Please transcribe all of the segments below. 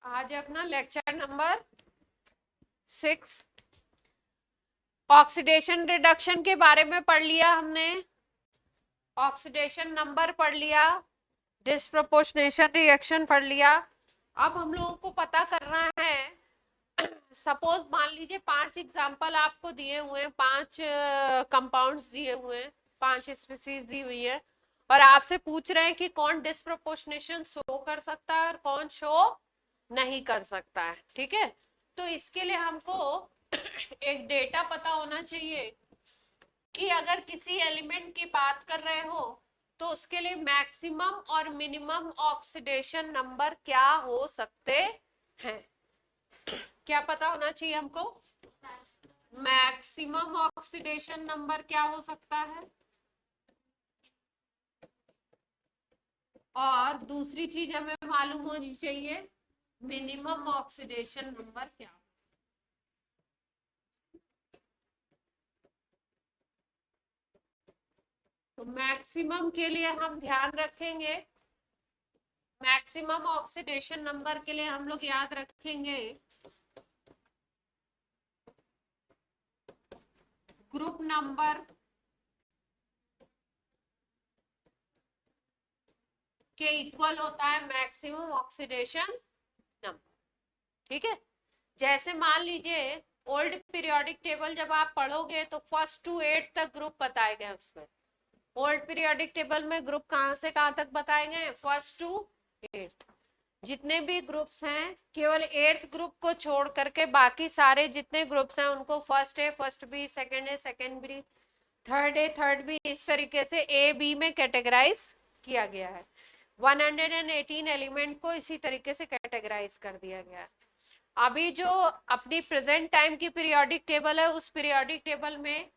आज अपना lecture number 6 oxidation reduction के बारे में पढ़ लिया हमने। ऑक्सीडेशन नंबर पढ़ लिया, डिस्प्रोपोर्शनेशन रिएक्शन पढ़ लिया। अब हम लोगों को पता करना है, सपोज मान लीजिए 5 एग्जाम्पल आपको दिए हुए हैं, 5 कंपाउंड्स दिए हुए हैं, 5 स्पीसीज दी हुई है और आपसे पूछ रहे हैं कि कौन डिस्प्रोपोर्शनेशन शो कर सकता है और कौन शो नहीं कर सकता है। ठीक है, तो इसके लिए हमको एक डेटा पता होना चाहिए कि अगर किसी एलिमेंट की बात कर रहे हो तो उसके लिए मैक्सिमम और मिनिमम ऑक्सीडेशन नंबर क्या हो सकते हैं। क्या पता होना चाहिए हमको? मैक्सिमम ऑक्सीडेशन नंबर क्या हो सकता है और दूसरी चीज हमें मालूम होनी चाहिए मिनिमम ऑक्सीडेशन नंबर क्या। तो मैक्सिमम के लिए हम ध्यान रखेंगे, मैक्सिमम ऑक्सीडेशन नंबर के लिए हम लोग याद रखेंगे ग्रुप नंबर के इक्वल होता है मैक्सिमम ऑक्सीडेशन नंबर। ठीक है, जैसे मान लीजिए ओल्ड पीरियोडिक टेबल जब आप पढ़ोगे तो फर्स्ट टू 8 तक ग्रुप बताए गए उसमें। ओल्ड पीरियोडिक टेबल में ग्रुप कहां से कहां तक बताए गए? First to 8। जितने भी ग्रुप्स हैं केवल 8th ग्रुप को छोड़ करके बाकी सारे जितने ग्रुप्स हैं उनको first A first B, second A second B, third A third B, इस तरीके से ए बी में कैटेगराइज किया गया है। 118 एलिमेंट को इसी तरीके से कैटेगराइज कर दिया गया है। अभी जो अपनी प्रेजेंट टाइम की पीरियोडिक टेबल है उस पीरियोडिक टेबल में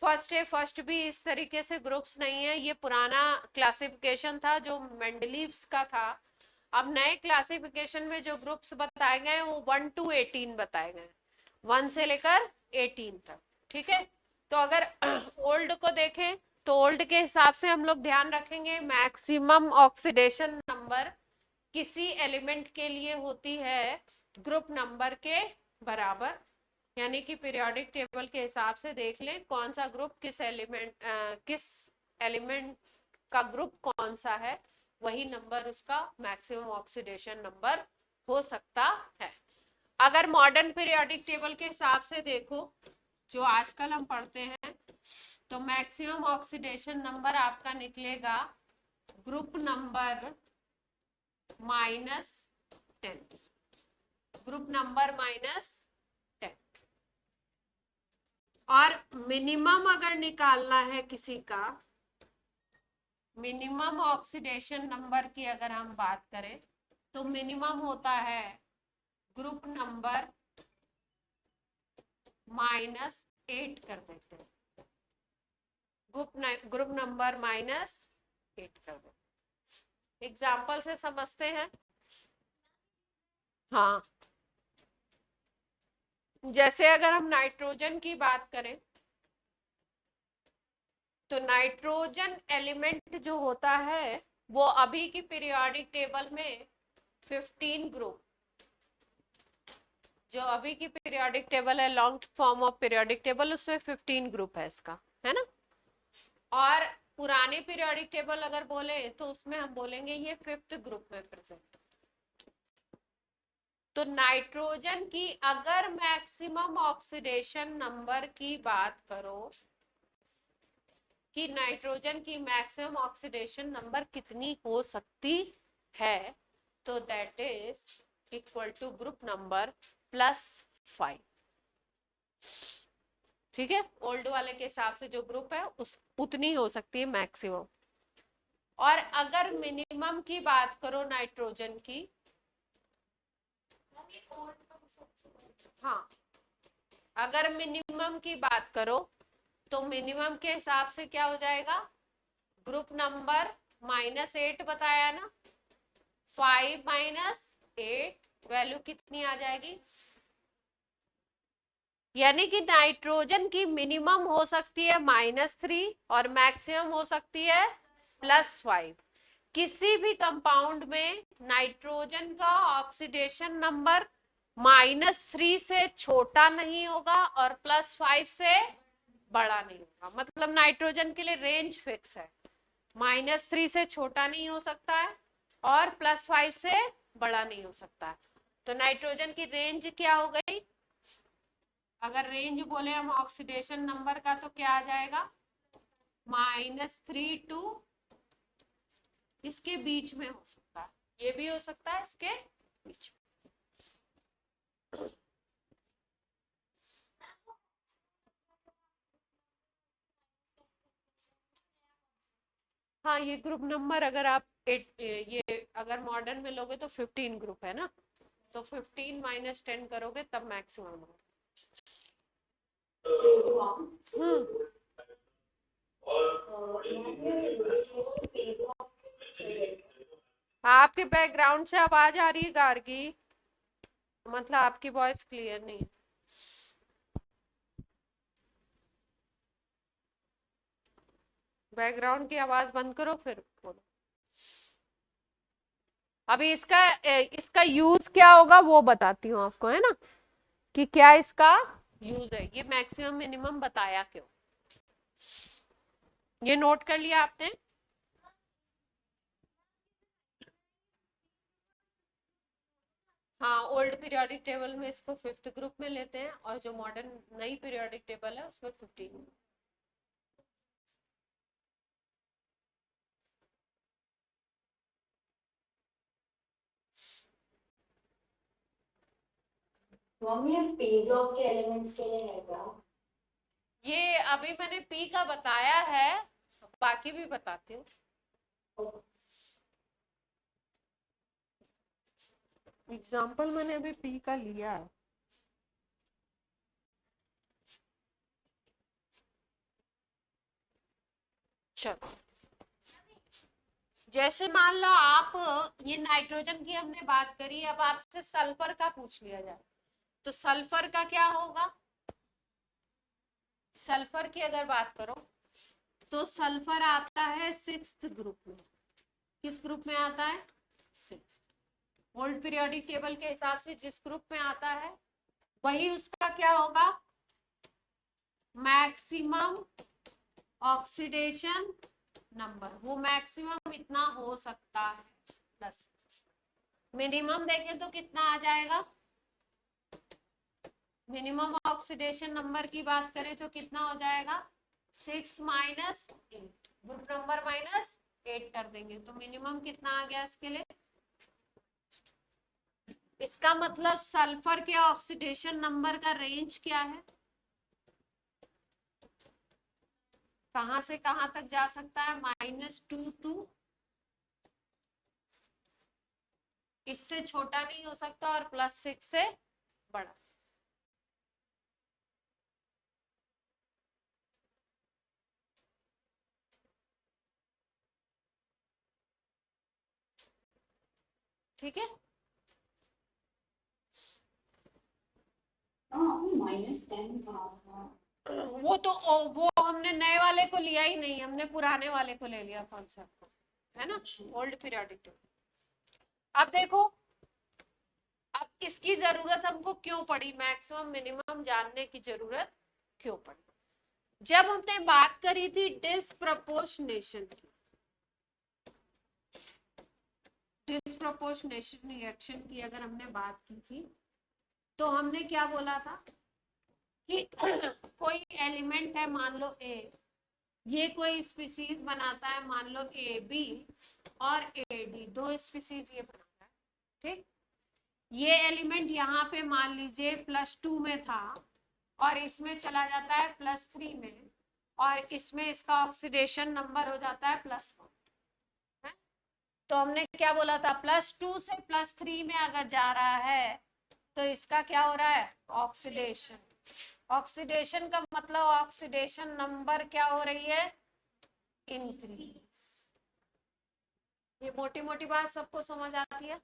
फर्स्ट ए फर्स्ट बी इस तरीके से ग्रुप्स नहीं है। ये पुराना क्लासिफिकेशन था जो मेंडलीव्स का था। अब नए क्लासिफिकेशन में जो ग्रुप्स बताए गए हैं वो 1 to 18 बताए गए, 1 से लेकर 18 तक। ठीक है, तो अगर ओल्ड को देखें तो ओल्ड के हिसाब से हम लोग ध्यान रखेंगे मैक्सिमम ऑक्सीडेशन नंबर किसी एलिमेंट के लिए होती है ग्रुप नंबर के बराबर। यानी कि पीरियोडिक टेबल के हिसाब से देख लें कौन सा ग्रुप किस एलिमेंट का ग्रुप कौन सा है, वही नंबर उसका मैक्सिमम ऑक्सीडेशन नंबर हो सकता है। अगर मॉडर्न पीरियोडिक टेबल के हिसाब से देखो जो आजकल हम पढ़ते हैं तो मैक्सिमम ऑक्सीडेशन नंबर आपका निकलेगा ग्रुप नंबर -10, ग्रुप नंबर -10। और मिनिमम अगर निकालना है किसी का, मिनिमम ऑक्सीडेशन नंबर की अगर हम बात करें तो मिनिमम होता है ग्रुप नंबर -8 कर देते हैं, ग्रुप नंबर -8 कर देते हैं। एग्जाम्पल से समझते हैं। हाँ, जैसे अगर हम नाइट्रोजन की बात करें तो नाइट्रोजन एलिमेंट जो होता है वो अभी की पीरियोडिक टेबल में 15 ग्रुप, जो अभी की पीरियोडिक टेबल है long form of periodic table उसमें 15 ग्रुप है इसका, है ना। और पुराने पीरियोडिक टेबल अगर बोले तो उसमें हम बोलेंगे ये 5th ग्रुप में प्रेजेंट। तो नाइट्रोजन की अगर मैक्सिमम ऑक्सीडेशन नंबर की बात करो कि नाइट्रोजन की मैक्सिमम ऑक्सीडेशन नंबर कितनी हो सकती है तो that is equal to group number +5। ठीक है, ओल्ड वाले के हिसाब से जो ग्रुप है उस उतनी हो सकती है मैक्सिमम। और अगर मिनिमम की बात करो नाइट्रोजन की, हाँ, अगर मिनिमम की बात करो तो मिनिमम के हिसाब से क्या हो जाएगा, ग्रुप नंबर -8 बताया ना, 5 - 8 वैल्यू कितनी आ जाएगी। यानी कि नाइट्रोजन की मिनिमम हो सकती है -3 और मैक्सिमम हो सकती है +5। किसी भी कंपाउंड में नाइट्रोजन का ऑक्सीडेशन नंबर -3 से छोटा नहीं होगा और +5 से बड़ा नहीं होगा। मतलब नाइट्रोजन के लिए रेंज फिक्स है, -3 से छोटा नहीं हो सकता है और +5 से बड़ा नहीं हो सकता है। तो नाइट्रोजन की रेंज क्या हो गई? अगर रेंज बोले हम ऑक्सीडेशन नंबर का तो क्या आ जाएगा? -3 टू इसके बीच में हो सकता है, ये भी हो सकता है इसके बीच में। हाँ, ये ग्रुप नंबर अगर आप ये अगर मॉडर्न में लोगे तो 15 ग्रुप है ना, तो 15 - 10 करोगे तब मैक्सिमम होगा। आपके बैकग्राउंड से आवाज आ रही है गार्गी, मतलब आपकी वॉइस क्लियर नहीं है। बैकग्राउंड की आवाज बंद करो फिर बोलो। अभी इसका यूज क्या होगा वो बताती हूँ आपको, है ना, कि क्या इसका यूज है। ये मैक्सिमम मिनिमम बताया क्यों, ये नोट कर लिया आपने? हाँ, ओल्ड पीरियोडिक टेबल में इसको 5th ग्रुप में लेते हैं और जो मॉडर्न नई पीरियोडिक टेबल है उसमें 15। मम्मी ये पी ब्लॉक के एलिमेंट्स के लिए है क्या? ये अभी मैंने पी का बताया है, बाकी भी बताती हूँ। एग्जाम्पल मैंने अभी पी का लिया है। चलो, जैसे मान लो आप, ये नाइट्रोजन की हमने बात करी, अब आपसे सल्फर का पूछ लिया जाए तो सल्फर का क्या होगा? सल्फर की अगर बात करो तो सल्फर आता है 6th ग्रुप में। किस ग्रुप में आता है? 6th। ओल्ड पीरियोडिक टेबल के हिसाब से जिस ग्रुप में आता है वही उसका क्या होगा? Maximum oxidation number. वो मैक्सिमम इतना हो सकता है, प्लस मिनिमम देखें तो कितना आ जाएगा? मिनिमम ऑक्सीडेशन नंबर की बात करें तो कितना हो जाएगा? 6 - 8, ग्रुप नंबर -8 कर देंगे तो मिनिमम कितना आ गया इसके लिए? इसका मतलब सल्फर के ऑक्सीडेशन नंबर का रेंज क्या है? कहां से कहां तक जा सकता है? -2 टू, इससे छोटा नहीं हो सकता और +6 से बड़ा। ठीक है, वो हमने नए वाले को लिया ही नहीं, हमने पुराने वाले को ले लिया कॉन्सेप्ट को, है ना, ओल्ड पीरियोडिक टेबल। अब देखो, अब इसकी जरूरत हमको क्यों पड़ी? मैक्सिमम मिनिमम जानने की जरूरत क्यों पड़ी? जब हमने बात करी थी डिसप्रपोर्शनेशन की, डिसप्रपोर्शनेशन रिएक्शन की अगर हमने बात की थी तो हमने क्या बोला था कि कोई एलिमेंट है, मान लो ए, ये कोई स्पीसीज बनाता है, मान लो ए बी और ए डी, दो स्पीसीज ये बनाता है, ठीक। ये एलिमेंट यहाँ पे मान लीजिए +2 में था और इसमें चला जाता है +3 में और इसमें इसका ऑक्सीडेशन नंबर हो जाता है +1, है? तो हमने क्या बोला था? +2 से +3 में अगर जा रहा है तो इसका क्या हो रहा है? ऑक्सीडेशन। ऑक्सीडेशन का मतलब ऑक्सीडेशन नंबर क्या हो रही है? इंक्रीज। ये मोटी मोटी बात सबको समझ आती है?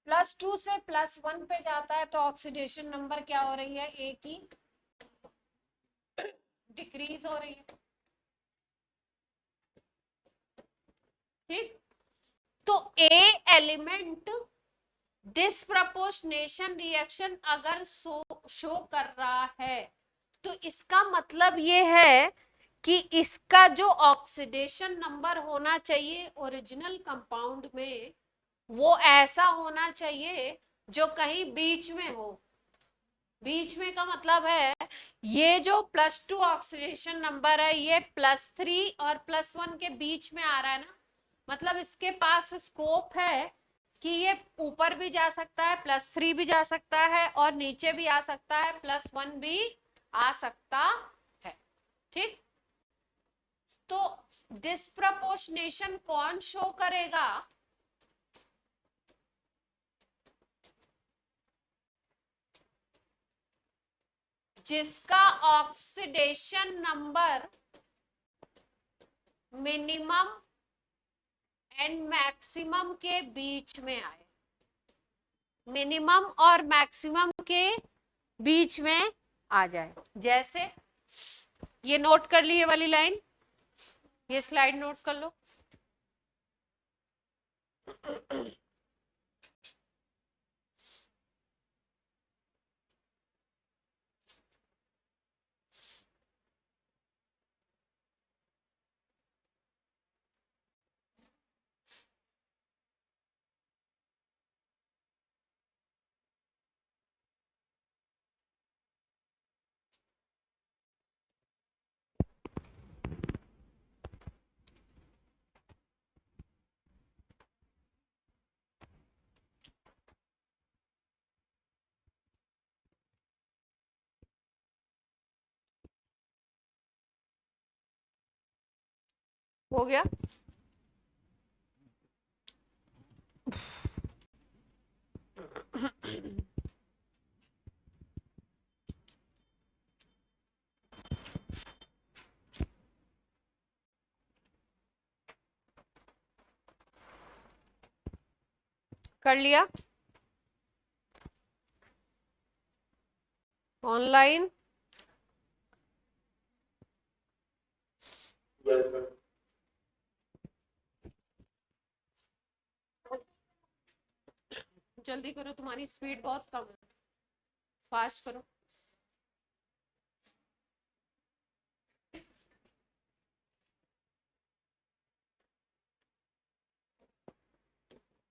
+2 से +1 पे जाता है तो ऑक्सीडेशन नंबर क्या हो रही है? ए की डिक्रीज हो रही है। ठीक, तो ए एलिमेंट डिस्प्रपोर्शनेशन रिएक्शन अगर शो कर रहा है तो इसका मतलब ये है कि इसका जो ऑक्सीडेशन नंबर होना चाहिए ओरिजिनल कंपाउंड में वो ऐसा होना चाहिए जो कहीं बीच में हो। बीच में का मतलब है ये जो +2 ऑक्सीडेशन नंबर है ये +3 और +1 के बीच में आ रहा है ना, मतलब इसके पास स्कोप है कि ये ऊपर भी जा सकता है, +3 भी जा सकता है और नीचे भी आ सकता है, +1 भी आ सकता है। ठीक, तो डिस्प्रपोर्शनेशन कौन शो करेगा? जिसका oxidation number minimum and maximum के बीच में आए, मिनिमम और मैक्सिमम के बीच में आ जाए। जैसे ये नोट कर ली ये वाली लाइन, ये स्लाइड नोट कर लो। हो गया? कर लिया? ऑनलाइन? जल्दी करो, तुम्हारी स्पीड बहुत कम है, फास्ट करो।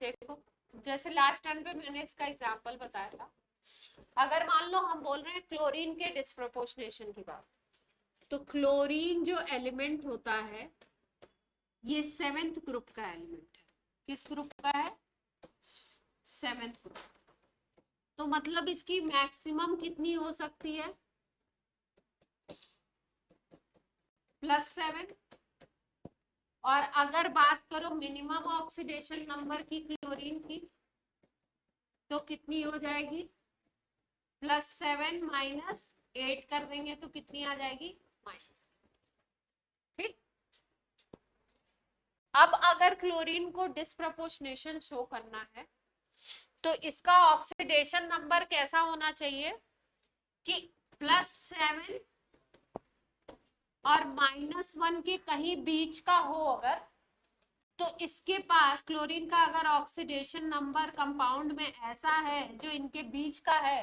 देखो, जैसे लास्ट टाइम पे मैंने इसका एग्जांपल बताया था, अगर मान लो हम बोल रहे हैं क्लोरीन के डिस्प्रपोर्शनेशन की बात, तो क्लोरीन जो एलिमेंट होता है ये 7th ग्रुप का एलिमेंट है। किस ग्रुप का है? 7th group. तो मतलब इसकी मैक्सिमम कितनी हो सकती है? +7। और अगर बात करो मिनिमम ऑक्सीडेशन नंबर की क्लोरीन की, तो कितनी हो जाएगी? +7 -8 कर देंगे तो कितनी आ जाएगी? माइनस। ठीक, अब अगर क्लोरीन को डिस्प्रपोर्शनेशन शो करना है तो इसका ऑक्सीडेशन नंबर कैसा होना चाहिए कि +7 और -1 के कहीं बीच का हो अगर, तो इसके पास क्लोरीन का अगर ऑक्सीडेशन नंबर कंपाउंड में ऐसा है जो इनके बीच का है,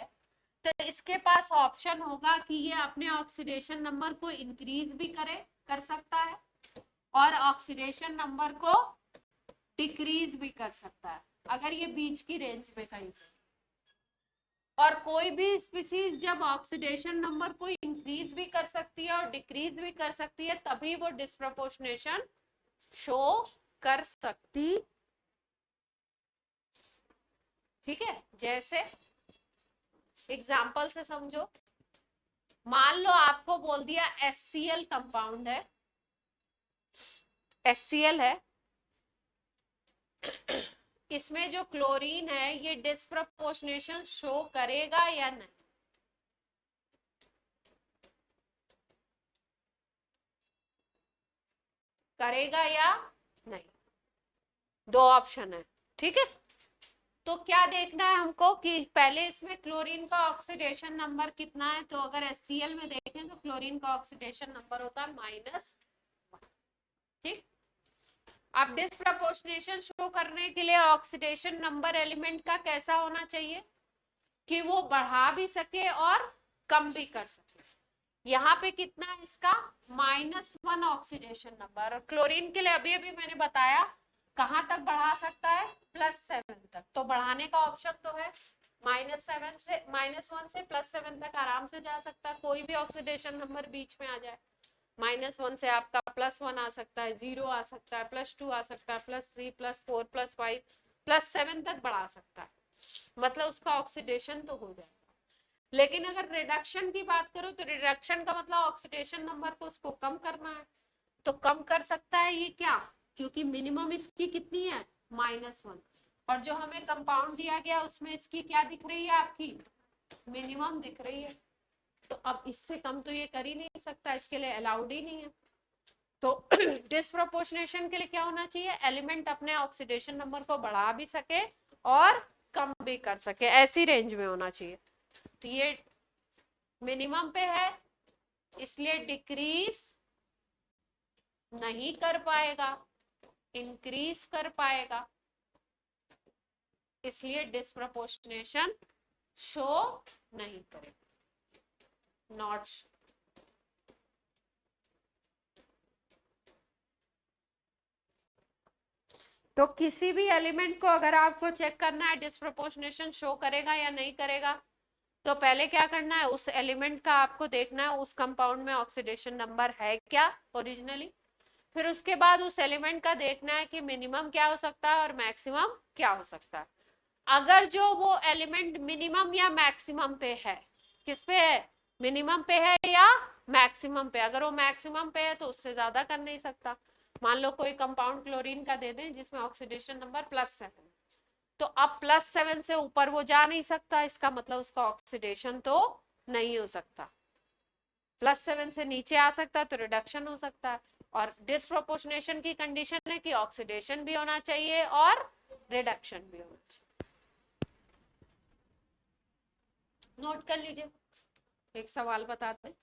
तो इसके पास ऑप्शन होगा कि ये अपने ऑक्सीडेशन नंबर को इंक्रीज भी कर सकता है और ऑक्सीडेशन नंबर को डिक्रीज भी कर सकता है अगर ये बीच की रेंज में कहीं पे। और कोई भी स्पीसीज जब ऑक्सीडेशन नंबर को इंक्रीज भी कर सकती है और डिक्रीज भी कर सकती है तभी वो डिस्प्रपोर्शनेशन शो कर सकती। ठीक है, जैसे एग्जाम्पल से समझो, मान लो आपको बोल दिया HCl कंपाउंड है, HCl है, इसमें जो क्लोरीन है ये डिस्प्रपोर्शनेशन शो करेगा या नहीं? करेगा या नहीं? दो ऑप्शन है। ठीक है, तो क्या देखना है हमको कि पहले इसमें क्लोरीन का ऑक्सीडेशन नंबर कितना है, तो अगर HCl में देखें तो क्लोरीन का ऑक्सीडेशन नंबर होता है -1। ठीक, अब डिस्प्रपोर्शनेशन शो करने के लिए ऑक्सीडेशन नंबर एलिमेंट का कैसा होना चाहिए कि वो बढ़ा भी सके और कम भी कर सके। यहाँ पे कितना है इसका -1 ऑक्सीडेशन नंबर, और क्लोरीन के लिए अभी अभी मैंने बताया कहां तक बढ़ा सकता है +7 तक, तो बढ़ाने का ऑप्शन तो है -1 से +7 तक आराम से जा सकता है, कोई भी ऑक्सीडेशन नंबर बीच में आ जाए। -1 से आपका +1 आ सकता है, 0 आ सकता है, +2 आ सकता है, +3 +4 +5 +7 तक बढ़ा सकता है, मतलब उसका ऑक्सीडेशन तो हो जाएगा। लेकिन अगर रिडक्शन की बात करो तो रिडक्शन का मतलब ऑक्सीडेशन नंबर को उसको कम करना है, तो कम कर सकता है ये क्या, क्योंकि मिनिमम इसकी कितनी है -1, और जो हमें कंपाउंड दिया गया उसमें इसकी क्या दिख रही है आपकी मिनिमम दिख रही है, तो अब इससे कम तो ये कर ही नहीं सकता, इसके लिए अलाउड ही नहीं है। तो डिस्प्रोपोर्शनेशन के लिए क्या होना चाहिए, एलिमेंट अपने ऑक्सीडेशन नंबर को बढ़ा भी सके और कम भी कर सके, ऐसी रेंज में होना चाहिए। तो ये मिनिमम पे है इसलिए डिक्रीज नहीं कर पाएगा, इंक्रीज कर पाएगा, इसलिए डिस्प्रपोर्शनेशन शो नहीं करेगा, नॉट शो। तो किसी भी एलिमेंट को अगर आपको चेक करना है डिस्प्रपोर्शनेशन शो करेगा या नहीं करेगा, तो पहले क्या करना है, उस एलिमेंट का आपको देखना है उस कंपाउंड में ऑक्सीडेशन नंबर है क्या ओरिजिनली, फिर उसके बाद उस एलिमेंट का देखना है कि मिनिमम क्या हो सकता है और मैक्सिमम क्या हो सकता है। अगर जो वो एलिमेंट मिनिमम या मैक्सिमम पे है, किस पे है, मिनिमम पे है या मैक्सिमम पे, अगर वो मैक्सिमम पे है तो उससे ज्यादा कर नहीं सकता। मान लो कोई कंपाउंड क्लोरीन का दे दें जिसमें ऑक्सीडेशन नंबर +7, तो अब +7 से ऊपर वो जा नहीं सकता, इसका मतलब उसका ऑक्सीडेशन तो नहीं हो सकता, +7 से नीचे आ सकता है तो रिडक्शन हो सकता है, और डिस्प्रोपोर्शनेशन की कंडीशन है कि ऑक्सीडेशन भी होना चाहिए और रिडक्शन भी होना चाहिए। नोट कर लीजिए, एक सवाल बताते हैं।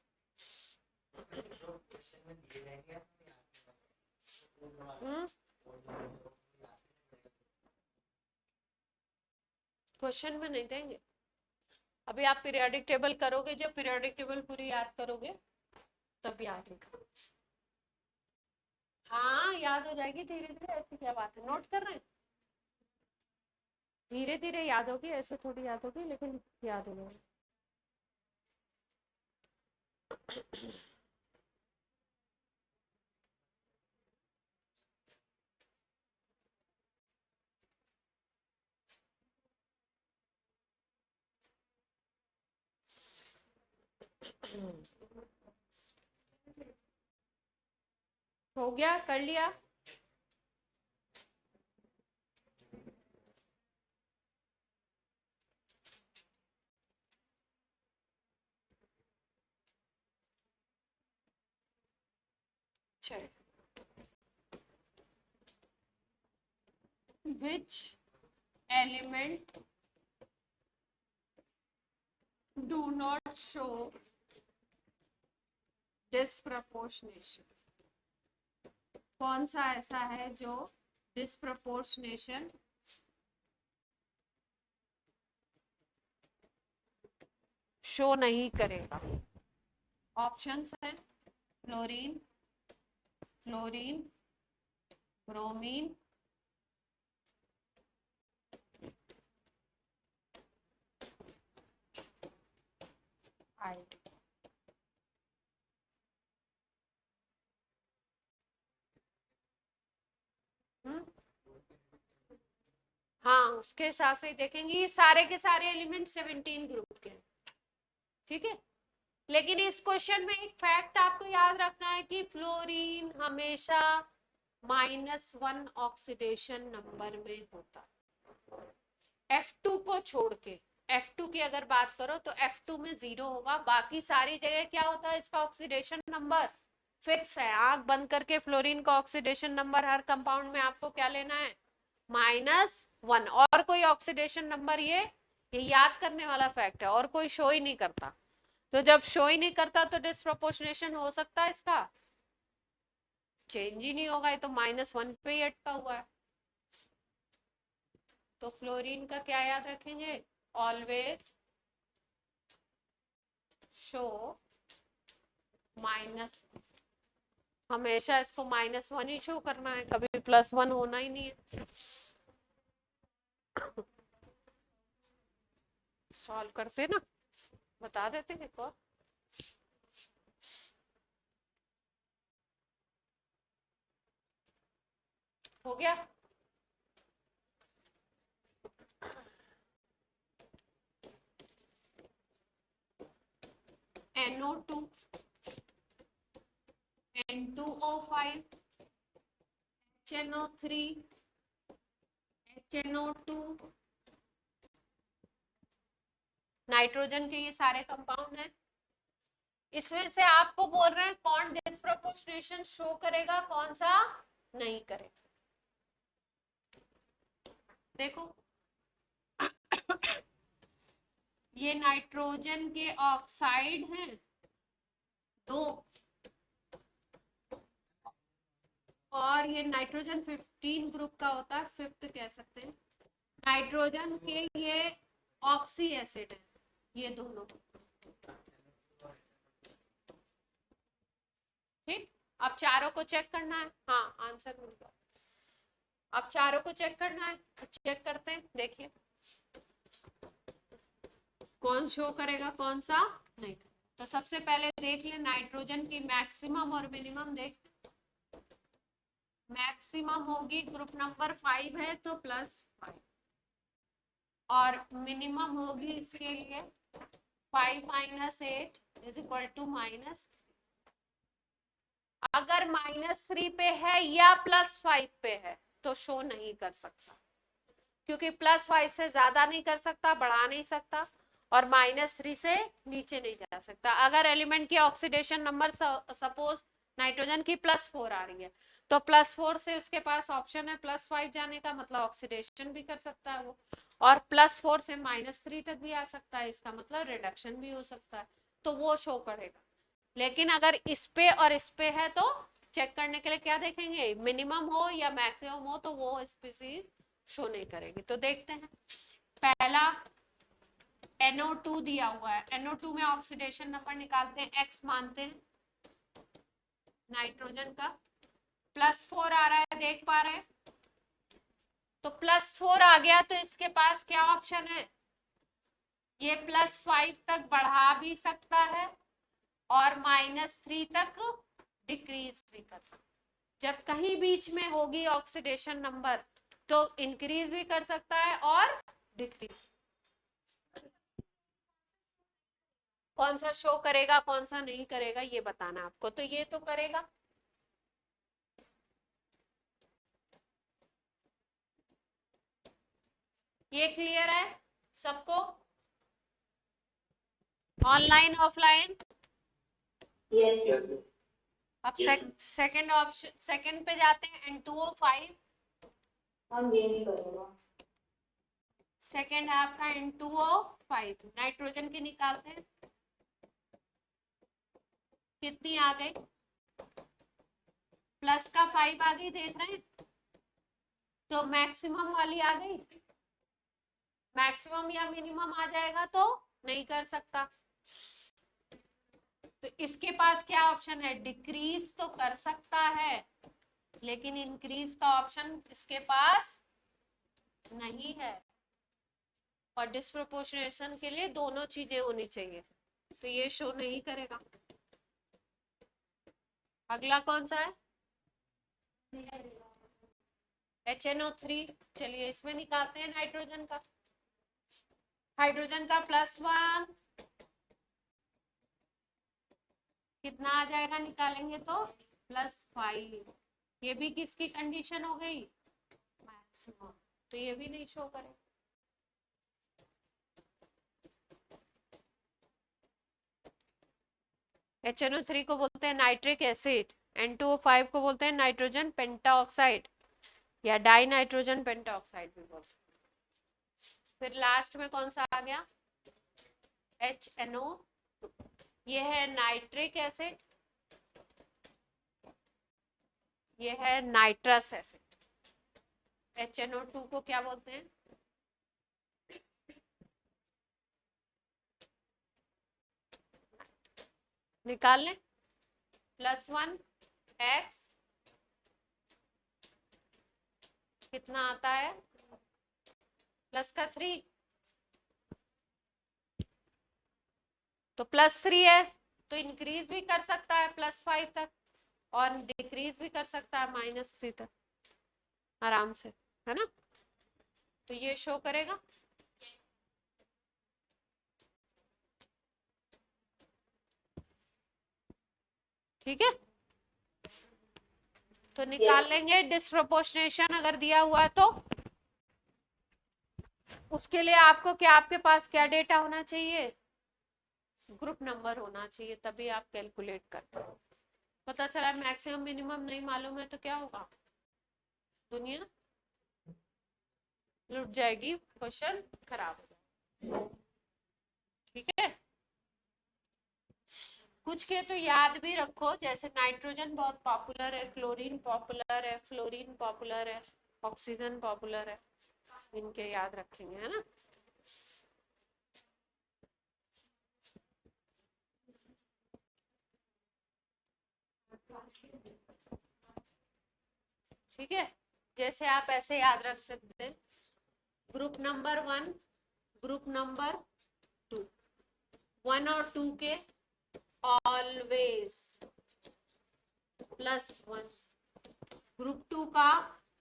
क्वेश्चन में नहीं देंगे, अभी आप पीरियोडिक टेबल करोगे, जब पीरियोडिक टेबल पूरी याद करोगे तब याद होगा। हाँ याद हो जाएगी धीरे धीरे, ऐसी क्या बात है, नोट कर रहे हैं, धीरे धीरे याद होगी, ऐसे थोड़ी याद होगी, लेकिन याद हो जाएगी। हो गया, कर लिया। चल, which element do not show disproportionation, कौन सा ऐसा है जो डिस्प्रपोर्शनेशन शो नहीं करेगा। ऑप्शंस हैं फ्लोरीन, फ्लोरीन, ब्रोमीन, आयोडीन। हाँ उसके हिसाब से ही देखेंगे, ये सारे के सारे एलिमेंट 17 ग्रुप के, ठीक है। लेकिन इस क्वेश्चन में एक फैक्ट आपको याद रखना है कि फ्लोरीन हमेशा -1 ऑक्सीडेशन नंबर में होता, F2 को छोड़ के। F2 की अगर बात करो तो F2 में 0 होगा, बाकी सारी जगह क्या होता है, इसका ऑक्सीडेशन नंबर फिक्स है। आंख बंद करके फ्लोरीन का ऑक्सीडेशन नंबर हर कंपाउंड में आपको क्या लेना है, -1, और कोई ऑक्सीडेशन नंबर ये याद करने वाला फैक्ट है, और कोई शो ही नहीं करता। तो जब शो ही नहीं करता तो डिस्प्रोपोर्शनेशन हो सकता है इसका, चेंज ही नहीं होगा, ये तो -1 पे ही अटका हुआ है। तो फ्लोरीन का क्या याद रखेंगे, ऑलवेज शो माइनस, हमेशा इसको -1 ही शो करना है, कभी +1 होना ही नहीं है। सॉल्व करते ना, बता देते हैं एक और। हो गया। NO2 N2O5 HNO3 HNO2, nitrogen के ये सारे कंपाउंड हैं। इसमें से आपको बोल रहे हैं कौन डिस्प्रोपोर्शनेशन शो करेगा, कौन सा नहीं करेगा। देखो ये नाइट्रोजन के ऑक्साइड हैं 2, और ये नाइट्रोजन 15 ग्रुप का होता है, 5th कह सकते हैं। नाइट्रोजन के ये ऑक्सी एसिड है, ये दोनों। ठीक, अब चारों को चेक करना है। हाँ आंसर मिल गया। अब चारों को चेक करना है, चेक करते हैं। देखिए कौन शो करेगा, कौन सा नहीं। तो सबसे पहले देख ले नाइट्रोजन की मैक्सिमम और मिनिमम। देख मैक्सिमम होगी ग्रुप नंबर 5 है तो +5, और मिनिमम होगी इसके लिए 5 - 8 = -3। अगर -3 पे है या +5 पे है तो शो नहीं कर सकता, क्योंकि +5 से ज्यादा नहीं कर सकता, बढ़ा नहीं सकता, और -3 से नीचे नहीं जा सकता। अगर एलिमेंट की ऑक्सीडेशन नंबर सपोज नाइट्रोजन की +4 आ रही है, तो +4 से उसके पास ऑप्शन है +5 जाने का, मतलब ऑक्सीडेशन भी कर सकता है वो, और +4 से -3 तक भी आ सकता है, इसका मतलब रिडक्शन भी हो सकता है, तो वो शो करेगा। लेकिन अगर इस पे और इस पे है तो चेक करने के लिए क्या देखेंगे, मिनिमम हो या मैक्सिमम हो, तो वो स्पीसीज शो नहीं करेगी। तो देखते हैं, पहला NO2 दिया हुआ है, NO2 में ऑक्सीडेशन नंबर निकालते हैं, X मानते हैं नाइट्रोजन का, +4 आ रहा है, देख पा रहे हैं। तो +4 आ गया तो इसके पास क्या ऑप्शन है, ये +5 तक बढ़ा भी सकता है और -3 तक डिक्रीज भी कर सकता है। जब कहीं बीच में होगी ऑक्सीडेशन नंबर तो इंक्रीज भी कर सकता है और डिक्रीज। कौन सा शो करेगा, कौन सा नहीं करेगा, ये बताना आपको। तो ये तो करेगा, ये क्लियर है सबको, ऑनलाइन ऑफलाइन। यस अब सेकंड ऑप्शन, सेकंड पे जाते हैं, N2O5। हम ये नहीं करेगा। सेकंड है आपका N2O5, नाइट्रोजन की निकालते हैं, कितनी आ गई, प्लस का 5 आ गई, देख रहे हैं, तो मैक्सिमम वाली आ गई। मैक्सिमम या मिनिमम आ जाएगा तो नहीं कर सकता। तो इसके पास क्या ऑप्शन है, डिक्रीज तो कर सकता है लेकिन इंक्रीज का ऑप्शन इसके पास नहीं है, और डिस्प्रोपोर्शनेशन के लिए दोनों चीजें होनी चाहिए, तो ये शो नहीं करेगा। अगला कौन सा है, HNO3। चलिए इसमें निकालते हैं नाइट्रोजन का, हाइड्रोजन का +1 कितना आ जाएगा, निकालेंगे तो +5। ये भी किसकी कंडीशन हो गई, मैक्सिमम, तो ये भी नहीं शो करेगा। HNO3 को बोलते हैं नाइट्रिक एसिड, N2O5 को बोलते हैं नाइट्रोजन पेंटाऑक्साइड या डाई नाइट्रोजन पेंटाऑक्साइड भी बोल सकते हैं। फिर लास्ट में कौन सा आ गया, HNO, ये है नाइट्रिक एसिड, ये है नाइट्रस एसिड। HNO2 को क्या बोलते हैं? निकाल लें। +1 x कितना आता है? प्लस का 3, तो +3 है, तो इंक्रीज भी कर सकता है +5 तक और डिक्रीज भी कर सकता है -3 तक आराम से, है ना? तो ये शो करेगा। ठीक है, तो निकाल लेंगे डिस्प्रोपोर्शनेशन अगर दिया हुआ है तो। उसके लिए आपको क्या, आपके पास क्या डेटा होना चाहिए? ग्रुप नंबर होना चाहिए, तभी आप कैलकुलेट कर पाओ। पता चला मैक्सिमम मिनिमम नहीं मालूम है तो क्या होगा? दुनिया लुट जाएगी, क्वेश्चन खराब हो जाएगा। ठीक है, कुछ के तो याद भी रखो, जैसे नाइट्रोजन बहुत पॉपुलर है, क्लोरीन पॉपुलर है, फ्लोरीन पॉपुलर है, ऑक्सीजन पॉपुलर है, इनके याद रखेंगे, है ना? ठीक है, जैसे आप ऐसे याद रख सकते हैं, ग्रुप नंबर 1, ग्रुप नंबर 2, 1 और 2 के ऑलवेज +1, ग्रुप 2 का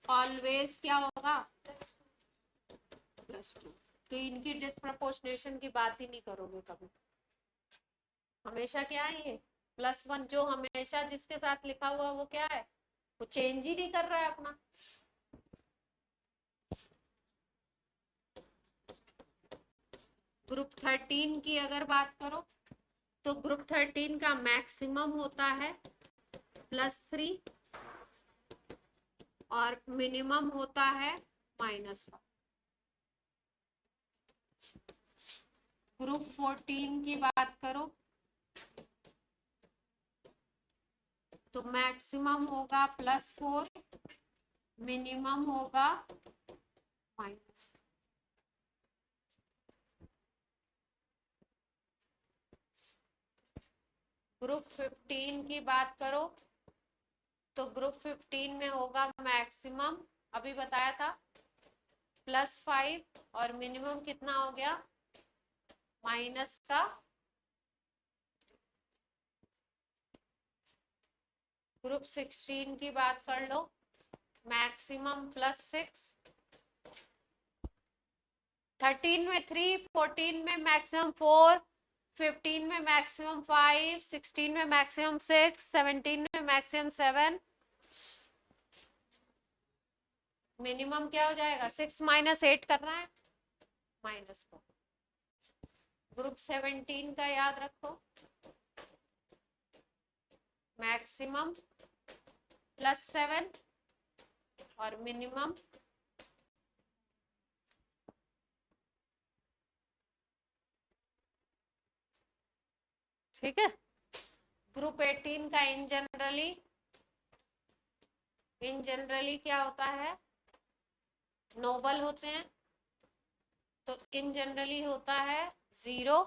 ऑलवेज क्या होगा? +2। तो इनकी डिस्प्रपोर्शनेशन की बात ही नहीं करोगे कभी, हमेशा क्या है ये +1, जो हमेशा जिसके साथ लिखा हुआ वो क्या है? वो चेंज ही नहीं कर रहा है अपना। ग्रुप 13 की अगर बात करो तो ग्रुप 13 का मैक्सिमम होता है +3 और मिनिमम होता है -1। ग्रुप 14 की बात करो तो मैक्सिमम होगा +4, मिनिमम होगा -1। ग्रुप 15 की बात करो तो ग्रुप 15 में होगा मैक्सिमम, अभी बताया था, +5 और मिनिमम कितना हो गया? -का। ग्रुप 16 की बात कर लो, मैक्सिमम +6, 13 में 3, 14 में मैक्सिमम 4, 15 में मैक्सिमम 5, 16 में मैक्सिमम 6, 17 में मैक्सिमम 7, मिनिमम क्या हो जाएगा? 6 - 8 करना है, माइनस को। ग्रुप 17 का याद रखो, मैक्सिमम +7 और मिनिमम ठीक है। ग्रुप 18 का इन जनरली क्या होता है? नोबल होते हैं, तो इन जनरली होता है 0,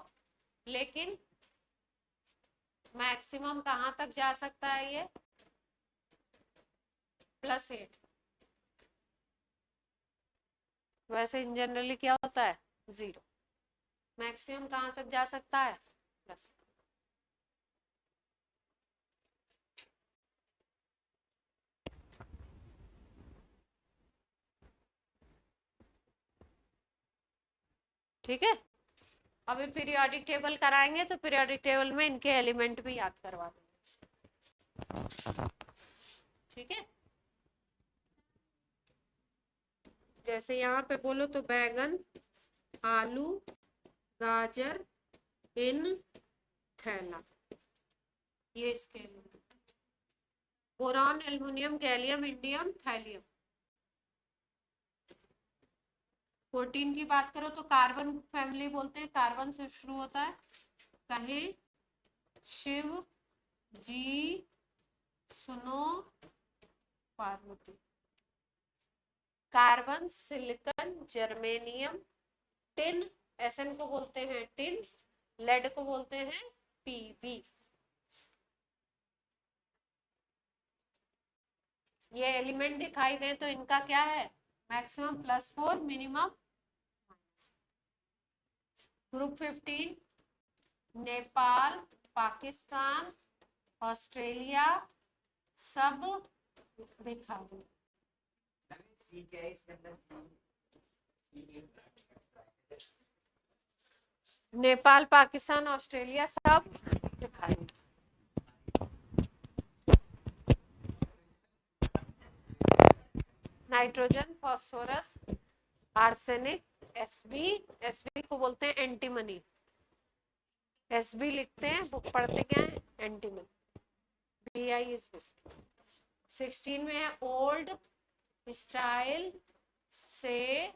लेकिन मैक्सिमम कहां तक जा सकता है ये? +8। वैसे इन जनरली क्या होता है? 0। मैक्सिमम कहां तक जा सकता है? +8। ठीक है, अभी पीरियोडिक टेबल कराएंगे तो पीरियोडिक टेबल में इनके एलिमेंट भी याद करवा देंगे। ठीक है, जैसे यहाँ पे बोलो तो बैगन, आलू, गाजर इन थैला, ये इसके element. Boron, aluminium, gallium, indium, thallium. 14 की बात करो तो कार्बन फैमिली बोलते हैं, कार्बन से शुरू होता है, कहे, शिव, जी, सुनो, Parvati. Carbon, silicon, germanium, tin, SN को बोलते हैं टिन, लेड को बोलते हैं पीबी। ये एलिमेंट दिखाई दे तो इनका क्या है, maximum +4 minimum. Group 15 Nepal, Pakistan, Australia सब दिखा दो। नेपाल, पाकिस्तान, ऑस्ट्रेलिया सब दिखाई दो। नाइट्रोजन, फास्फोरस, आर्सेनिक, एसबी को बोलते हैं एंटीमनी। एसबी लिखते हैं, बुक पढ़ते क्या है, एंटीमनी। BI इज 16 में है ओल्ड स्टाइल से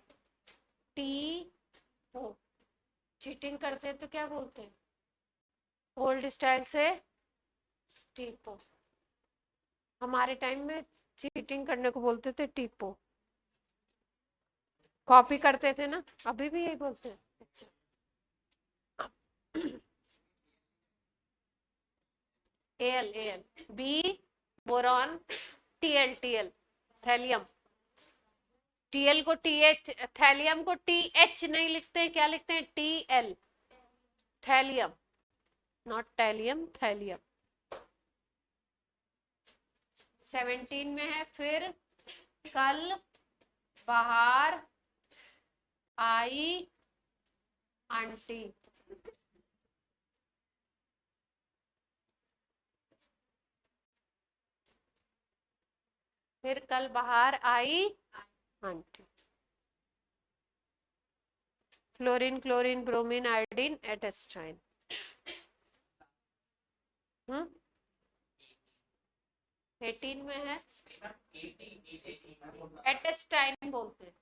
टी ओ। चीटिंग करते हैं तो क्या बोलते हैं, ओल्ड स्टाइल से टीपो। हमारे टाइम में चीटिंग करने को बोलते थे टीपो। कॉपी करते थे ना, अभी भी यही बोलते हैं। अच्छा L B boron, TL thallium. TL को टीएच, थैलियम को टीएच नहीं लिखते हैं, क्या लिखते हैं, TL, thallium, not tallium, thallium. 17 में है फिर कल बाहर आई आंटी। फिर कल बाहर आई aunty. Fluorine, chlorine, bromine, iodine, astatine. 18 में है एटेस्टाइन बोलते हैं।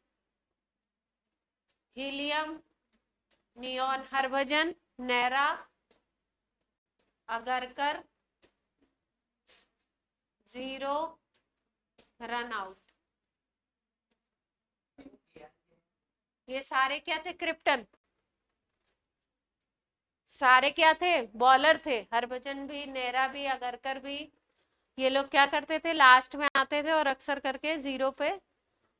हीलियम, नियॉन, हरभजन, नैरा, अगरकर, जीरो, रन आउट। ये सारे क्या थे, क्रिप्टन। सारे क्या थे, बॉलर थे। हरभजन भी, नेरा भी, अगरकर भी। ये लोग क्या करते थे, लास्ट में आते थे और अक्सर करके जीरो पे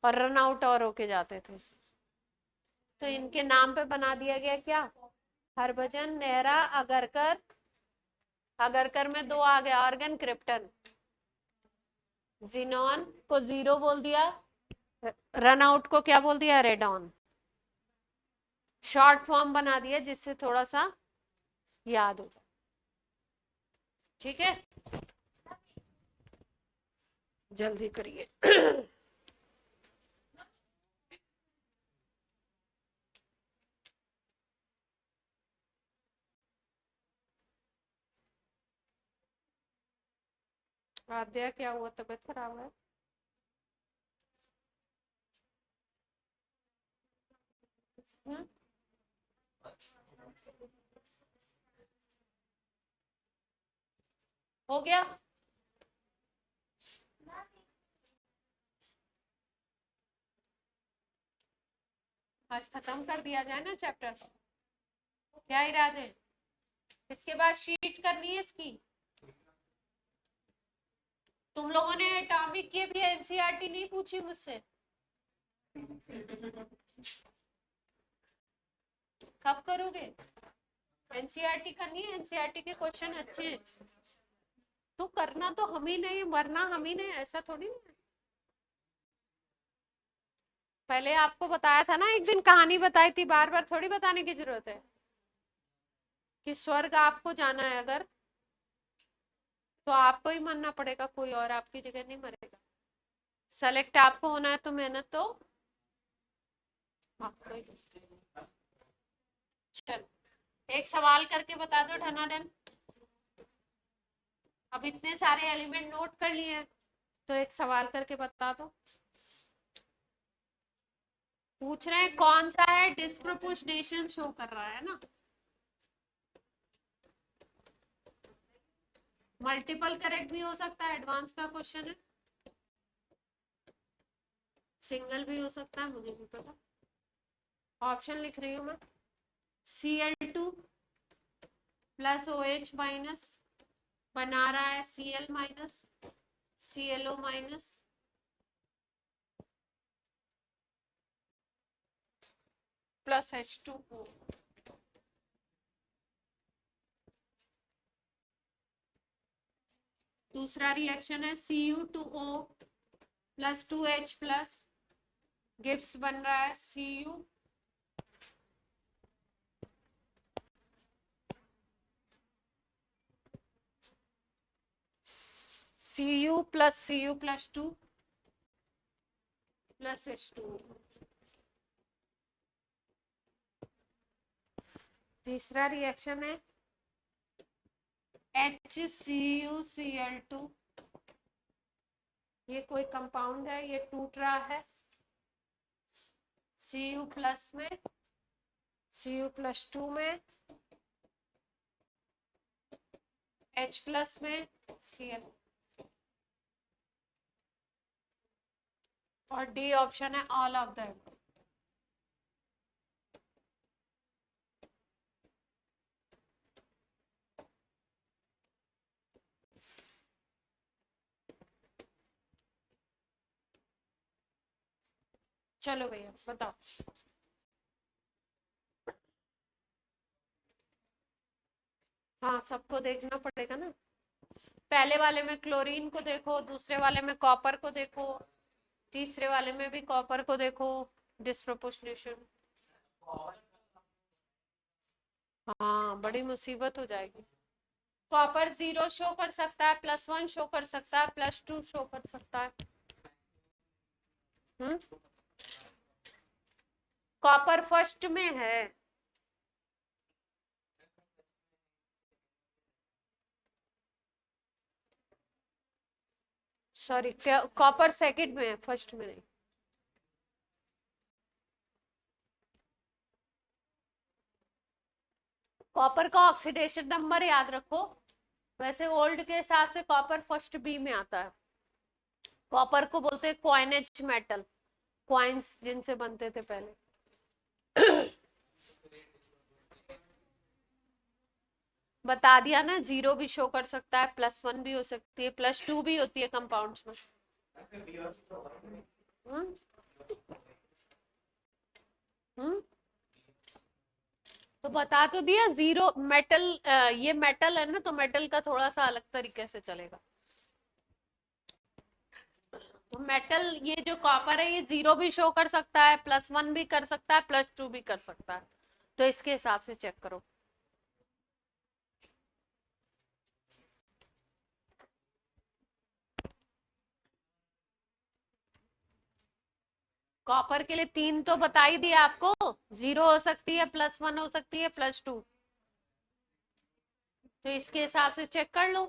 और रन आउट और होके जाते थे। तो इनके नाम पे बना दिया गया क्या, हरभजन, नेहरा, अगरकर। अगरकर में 2 आ गया, ऑर्गन, क्रिप्टन। जिनॉन को जीरो बोल दिया, रन आउट को क्या बोल दिया, रेडॉन। शॉर्ट फॉर्म बना दिया जिससे थोड़ा सा याद हो। ठीक है, जल्दी करिए। आद्या क्या हुआ, तबीयत खराब है। हो गया, आज खत्म कर दिया जाए ना चैप्टर। क्या इरादे, इसके बाद शीट करनी है इसकी। तुम लोगों ने एटॉमिक की भी एनसीईआरटी नहीं पूछी मुझसे, कब करोगे। एनसीईआरटी करनी है, एनसीईआरटी के क्वेश्चन अच्छे हैं। तो करना तो हम ही नहीं, मरना हम ही नहीं, ऐसा थोड़ी नहीं। पहले आपको बताया था ना, एक दिन कहानी बताई थी, बार बार थोड़ी बताने की जरूरत है। कि स्वर्ग आपको जाना है अगर, तो आपको ही मरना पड़ेगा, कोई और आपकी जगह नहीं मरेगा। सेलेक्ट आपको होना है तो मेहनत तो आपको ही। चलो एक सवाल करके बता दो धनाधन। अब इतने सारे एलिमेंट नोट कर लिए, तो एक सवाल करके बता दो। पूछ रहे हैं कौन सा है, डिस्प्रोपोर्शनेशन शो कर रहा है ना। मल्टीपल करेक्ट भी हो सकता है, एडवांस का क्वेश्चन है। सिंगल भी हो सकता है, मुझे नहीं पता, ऑप्शन लिख रही हूँ मैं। Cl2 प्लस OH माइनस बना रहा है Cl minus ClO minus plus H2O। दूसरा रिएक्शन है Cu2O plus 2H plus, Gibbs बन रहा है Cu Cu plus 2 plus H2O। तीसरा रिएक्शन है HCuCl2, ये कोई कंपाउंड है, ये टूट रहा है Cu प्लस में, Cu प्लस 2 में, H प्लस में Cl, और डी ऑप्शन है ऑल ऑफ द। चलो भैया बताओ। हाँ सबको देखना पड़ेगा ना, पहले वाले में क्लोरीन को देखो, दूसरे वाले में कॉपर को देखो, तीसरे वाले में भी कॉपर को देखो, डिस्प्रोपोर्शनेशन। हाँ बड़ी मुसीबत हो जाएगी। कॉपर 0 शो कर सकता है, +1 शो कर सकता है, +2 शो कर सकता है। कॉपर फर्स्ट में है, सॉरी कॉपर सेकंड में है, फर्स्ट में नहीं। कॉपर का ऑक्सीडेशन नंबर याद रखो, वैसे ओल्ड के हिसाब से कॉपर फर्स्ट बी में आता है। कॉपर को बोलते हैं कॉइनेज मेटल, कॉइन्स जिनसे बनते थे पहले। बता दिया ना, 0 भी शो कर सकता है, +1 भी हो सकती है, +2 भी होती है कंपाउंड्स में। हम्म हम्म तो बता तो दिया, 0 मेटल, ये मेटल है ना, तो मेटल का थोड़ा सा अलग तरीके से चलेगा। तो मेटल, ये जो कॉपर है, ये 0 भी शो कर सकता है, +1 भी कर सकता है, +2 भी कर सकता है, तो इसके हिसाब से चेक करो। कॉपर के लिए 3 तो बता ही दिया आपको, 0 हो सकती है, +1 हो सकती है, +2, तो इसके हिसाब से चेक कर लो।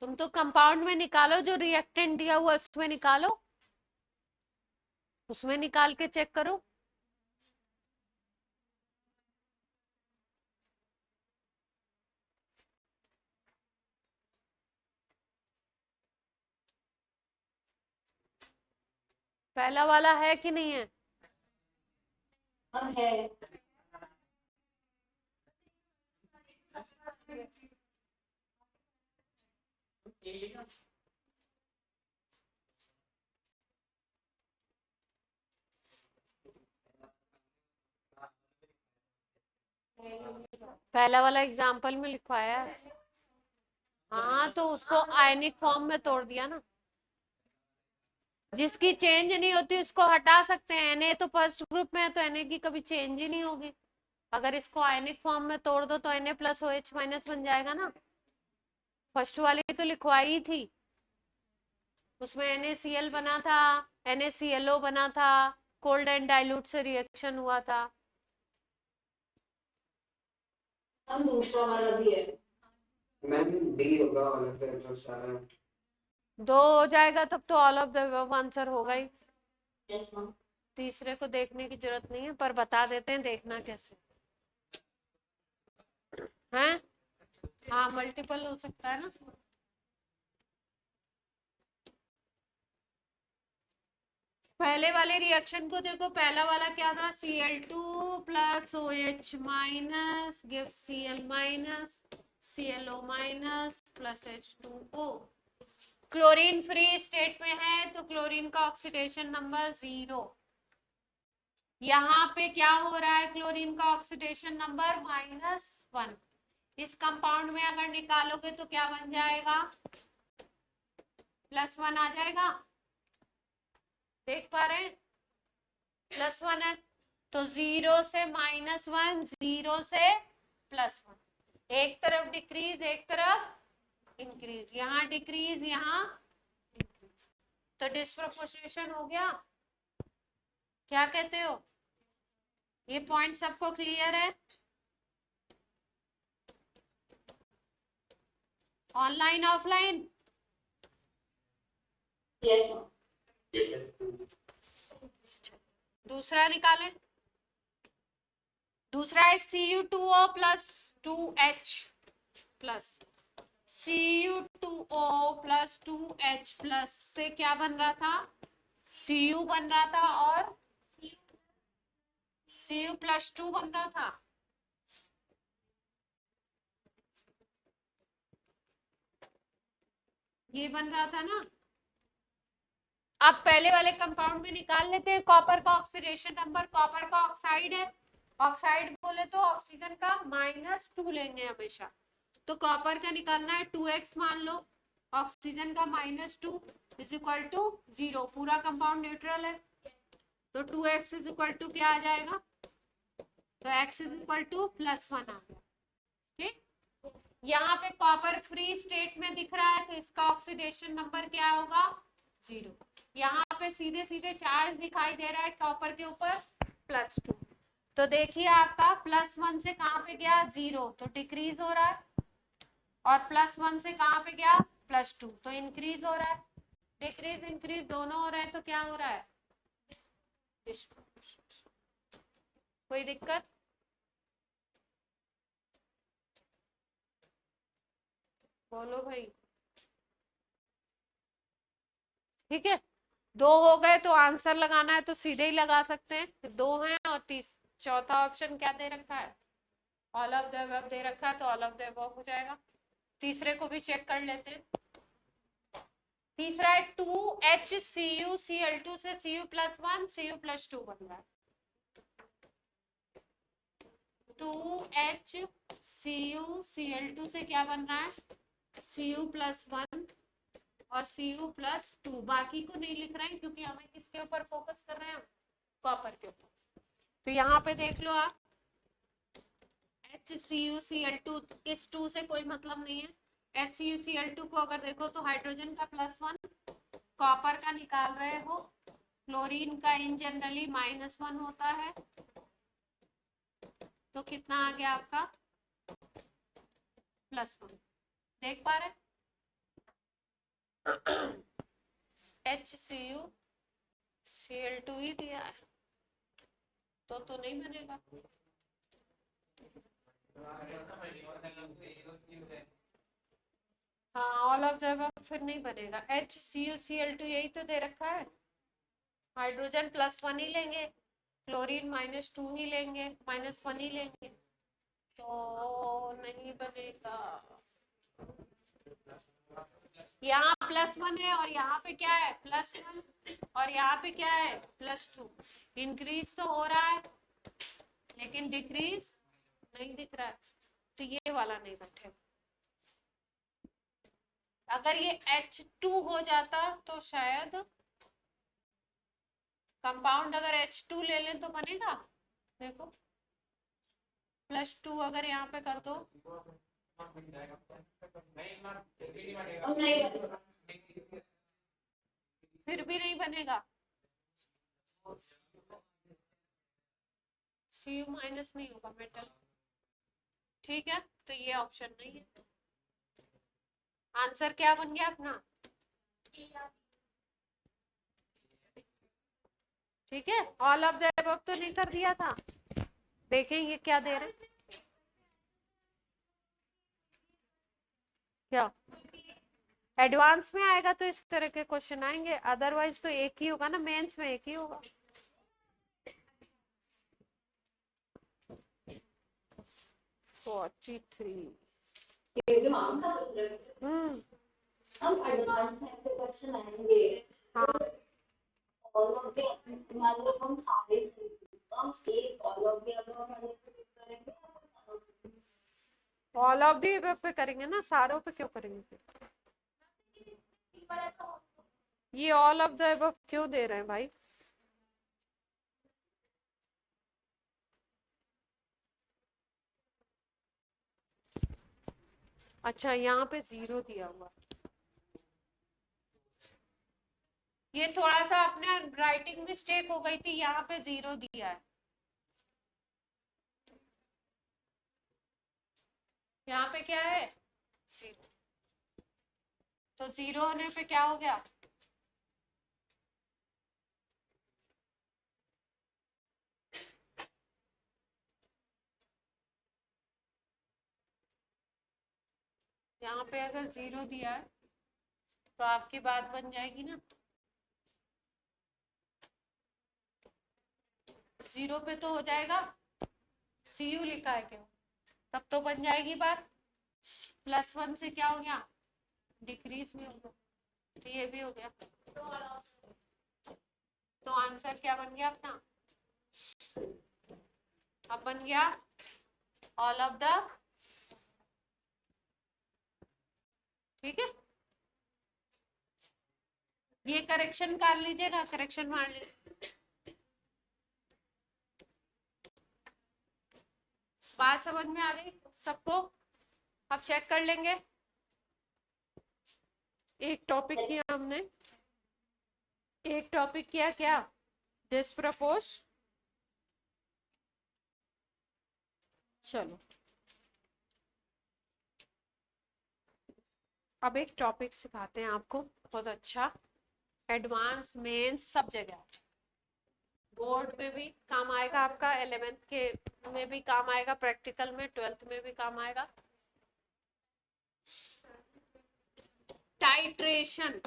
तुम तो कंपाउंड में निकालो, जो रिएक्टेंट दिया हुआ उसमें निकालो, उसमें निकाल के चेक करो। पहला वाला है कि नहीं है? हाँ है। पहला वाला एग्जाम्पल में लिखवाया है। हाँ तो उसको आयनिक फॉर्म में तोड़ दिया ना, जिसकी चेंज नहीं होती उसको हटा सकते हैं। Na तो फर्स्ट ग्रुप में है, तो Na की कभी चेंज ही नहीं होगी। अगर इसको आयनिक फॉर्म में तोड़ दो तो Na प्लस OH माइनस बन जाएगा ना। फर्स्ट वाली तो लिखवाई थी, उसमें NaCl बना था, NaClO बना था, कोल्ड एंड डाइल्यूट से रिएक्शन हुआ था। हम दूसरा वाला भी है। मैम डी होगा अलग से तो सारा। 2 हो जाएगा तब तो all of the above answer होगा ही। Yes ma'am. तीसरे को देखने की जरूरत नहीं है, पर बता देते हैं देखना कैसे हैं। हाँ मल्टीपल हो सकता है ना। पहले वाले रिएक्शन को देखो, पहला वाला क्या था, Cl2 plus OH minus give Cl minus ClO minus plus H2O। Chlorine free state में है तो क्लोरीन का ऑक्सीडेशन नंबर 0। यहाँ पे क्या हो रहा है, क्लोरीन का ऑक्सीडेशन नंबर -1। इस कंपाउंड में अगर निकालोगे तो क्या बन जाएगा, +1 आ जाएगा। देख पा रहे हैं, +1 है तो 0 से -1, 0 से +1, एक तरफ डिक्रीज एक तरफ इंक्रीज, यहाँ डिक्रीज यहाँ इंक्रीज, तो डिस्प्रोपोर्शनेशन हो गया। क्या कहते हो, ये पॉइंट सबको क्लियर है? Online offline? Yes ma'am. दूसरा निकालें, दूसरा है Cu2O plus 2H plus Cu2O plus 2H plus से क्या बन रहा था, Cu बन रहा था और Cu प्लस 2 बन रहा था। ये बन रहा था ना। अब पहले वाले कंपाउंड में निकाल लेते हैं कॉपर का ऑक्सीडेशन नंबर। कॉपर का ऑक्साइड है, ऑक्साइड बोले तो ऑक्सीजन का -2 लेंगे हमेशा, तो कॉपर का निकालना है 2x मान लो, ऑक्सीजन का -2 इज इक्वल टू 0, पूरा कंपाउंड न्यूट्रल है तो 2x इज इक्वल टू क्या आ जाएगा, तो x इज इक्वल टू +1 आ गया। ठीक, यहाँ पे कॉपर फ्री स्टेट में दिख रहा है तो इसका ऑक्सीडेशन नंबर क्या होगा, 0। यहाँ पे सीधे सीधे चार्ज दिखाई दे रहा है कॉपर के ऊपर +2, तो देखिए आपका +1 से कहाँ पे गया, 0, तो डिक्रीज हो रहा है, और +1 से कहाँ पे गया, +2, तो इंक्रीज हो रहा है। डिक्रीज इंक्रीज दोनों हो रहे हैं तो क्या हो रहा है, कोई दिक्कत? बोलो भाई। ठीक है, 2 हो गए तो आंसर लगाना है तो सीधे ही लगा सकते हैं, 2 हैं और चौथा ऑप्शन क्या दे रखा है, ऑल ऑफ द अबव दे रखा है तो ऑल ऑफ द अबव हो जाएगा। तीसरे को भी चेक कर लेते हैं। तीसरा है 2HCuCl2 से Cu+1 Cu+2 बन रहा है, 2HCuCl2 से क्या बन रहा है, Cu+1 और Cu+2, बाकी को नहीं लिख रहे हैं क्योंकि हमें किसके ऊपर फोकस कर रहे हैं, कॉपर के ऊपर। तो यहाँ पे देख लो आप, HCuCl2, इस 2 से कोई मतलब नहीं है। HCuCl2 को अगर देखो तो हाइड्रोजन का +1, कॉपर का निकाल रहे हो, क्लोरीन का इन जनरली -1 होता है, तो कितना आ गया आपका, +1। देख पा रहे, HCuCl2 ही दिया है तो नहीं बनेगा। हाँ, ऑल ऑफ द अबव फिर नहीं बनेगा, HCuCl2 यही तो दे रखा है, हाइड्रोजन +1 ही लेंगे, क्लोरीन -2 ही लेंगे, -1 ही लेंगे, तो नहीं बनेगा। यहाँ +1 है और यहाँ पे क्या है, +1, और यहाँ पे क्या है, +2, इंक्रीज तो हो रहा है लेकिन डिक्रीज नहीं दिख रहा है, तो ये वाला नहीं बैठेगा। अगर ये H2 हो जाता तो शायद, कंपाउंड अगर H2 ले लें तो बनेगा, देखो +2 अगर यहाँ पे कर दो, फिर भी नहीं बनेगा, Cu- नहीं होगा मेटल। ठीक है, तो ये ऑप्शन नहीं है। आंसर क्या बन गया अपना, ठीक है, ऑल ऑफ द अबव तो नहीं कर दिया था, देखें ये क्या दे रहे हैं, क्या एडवांस में आएगा तो इस तरह के क्वेश्चन आएंगे, अदरवाइज तो एक ही होगा ना, मेंस में एक ही होगा। 43। हम एडवांस में ऐसे क्वेश्चन आएंगे। हाँ ऑल ऑफ द, मान लो हम सारे हम एक ऑल ऑफ द अबव करेंगे। ऑल ऑफ दी अबव पे करेंगे ना, सारों पे क्यों करेंगे फिर? ये ऑल ऑफ द अबव क्यों दे रहे हैं भाई? अच्छा यहाँ पे 0 दिया हुआ, ये थोड़ा सा अपने राइटिंग मिस्टेक हो गई थी, यहाँ पे 0 दिया है, यहाँ पे क्या है 0, तो 0 होने पे क्या हो गया? यहाँ पे अगर 0 दिया है तो आपकी बात बन जाएगी ना, 0 पे तो हो जाएगा, CU लिखा है क्यों, तब तो बन जाएगी बात। +1 से क्या हो गया, डिक्रीज में होगा, तो ये भी हो गया, तो आंसर क्या बन गया अपना? अब बन गया ऑल ऑफ द, ठीक है। ये करेक्शन कर लीजिएगा, करेक्शन मार लीजिए। बात समझ में आ गई सबको? अब चेक कर लेंगे, एक टॉपिक किया हमने, एक टॉपिक किया क्या, डिस्प्रपोज। चलो अब एक टॉपिक सिखाते हैं आपको बहुत अच्छा, एडवांस मेंस सब जगह, बोर्ड में भी काम आएगा आपका, 11th के में भी काम आएगा, प्रैक्टिकल में 12th में भी काम आएगा। टाइट्रेशन,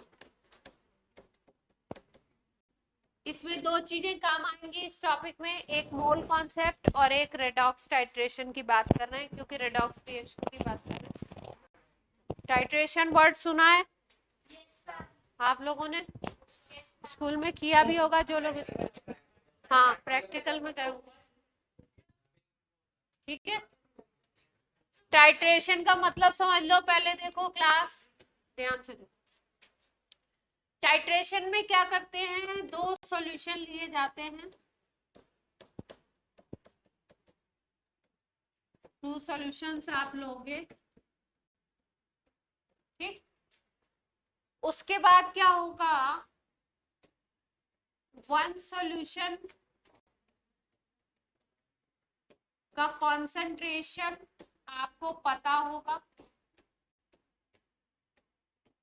इसमें दो चीजें काम आएंगी इस टॉपिक में, एक मोल कॉन्सेप्ट और एक रेडॉक्स टाइट्रेशन की बात कर रहे हैं, क्योंकि रेडॉक्स रिएक्शन की बात कर रहे हैं। टाइट्रेशन वर्ड सुना है आप लोगों ने, स्कूल में किया भी होगा जो लोग हाँ प्रैक्टिकल में गए, ठीक है। टाइट्रेशन का मतलब समझ लो, पहले देखो क्लास, ध्यान से देखो। टाइट्रेशन में क्या करते हैं, दो सॉल्यूशन लिए जाते हैं, 2 सॉल्यूशंस आप लोगे, ठीक। उसके बाद क्या होगा, 1 सॉल्यूशन का कॉन्सेंट्रेशन आपको पता होगा,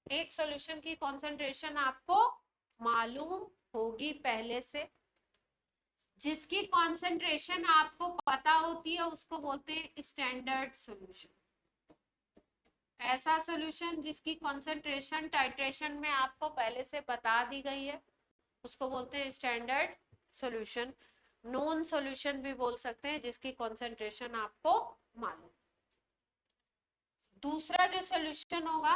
एक सॉल्यूशन की कॉन्सेंट्रेशन आपको मालूम होगी पहले से, जिसकी कॉन्सेंट्रेशन आपको पता होती है उसको बोलते हैं स्टैंडर्ड सॉल्यूशन। ऐसा सॉल्यूशन जिसकी कॉन्सेंट्रेशन टाइट्रेशन में आपको पहले से बता दी गई है उसको बोलते हैं स्टैंडर्ड सॉल्यूशन। नोन सॉल्यूशन भी बोल सकते हैं जिसकी कॉन्सेंट्रेशन आपको मालूम। दूसरा जो सॉल्यूशन होगा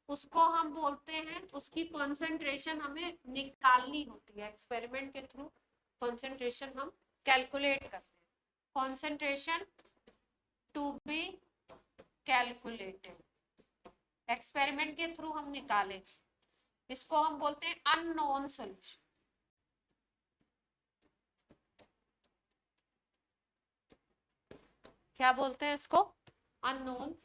उसको हम बोलते हैं, उसकी कॉन्सेंट्रेशन हमें निकालनी होती है, एक्सपेरिमेंट के थ्रू कॉन्सेंट्रेशन हम कैलकुलेट करते हैं, concentration to be calculated, experiment के थ्रू हम निकालें, इसको हम बोलते हैं अननोन सॉल्यूशन। क्या बोलते हैं इसको, अननोन।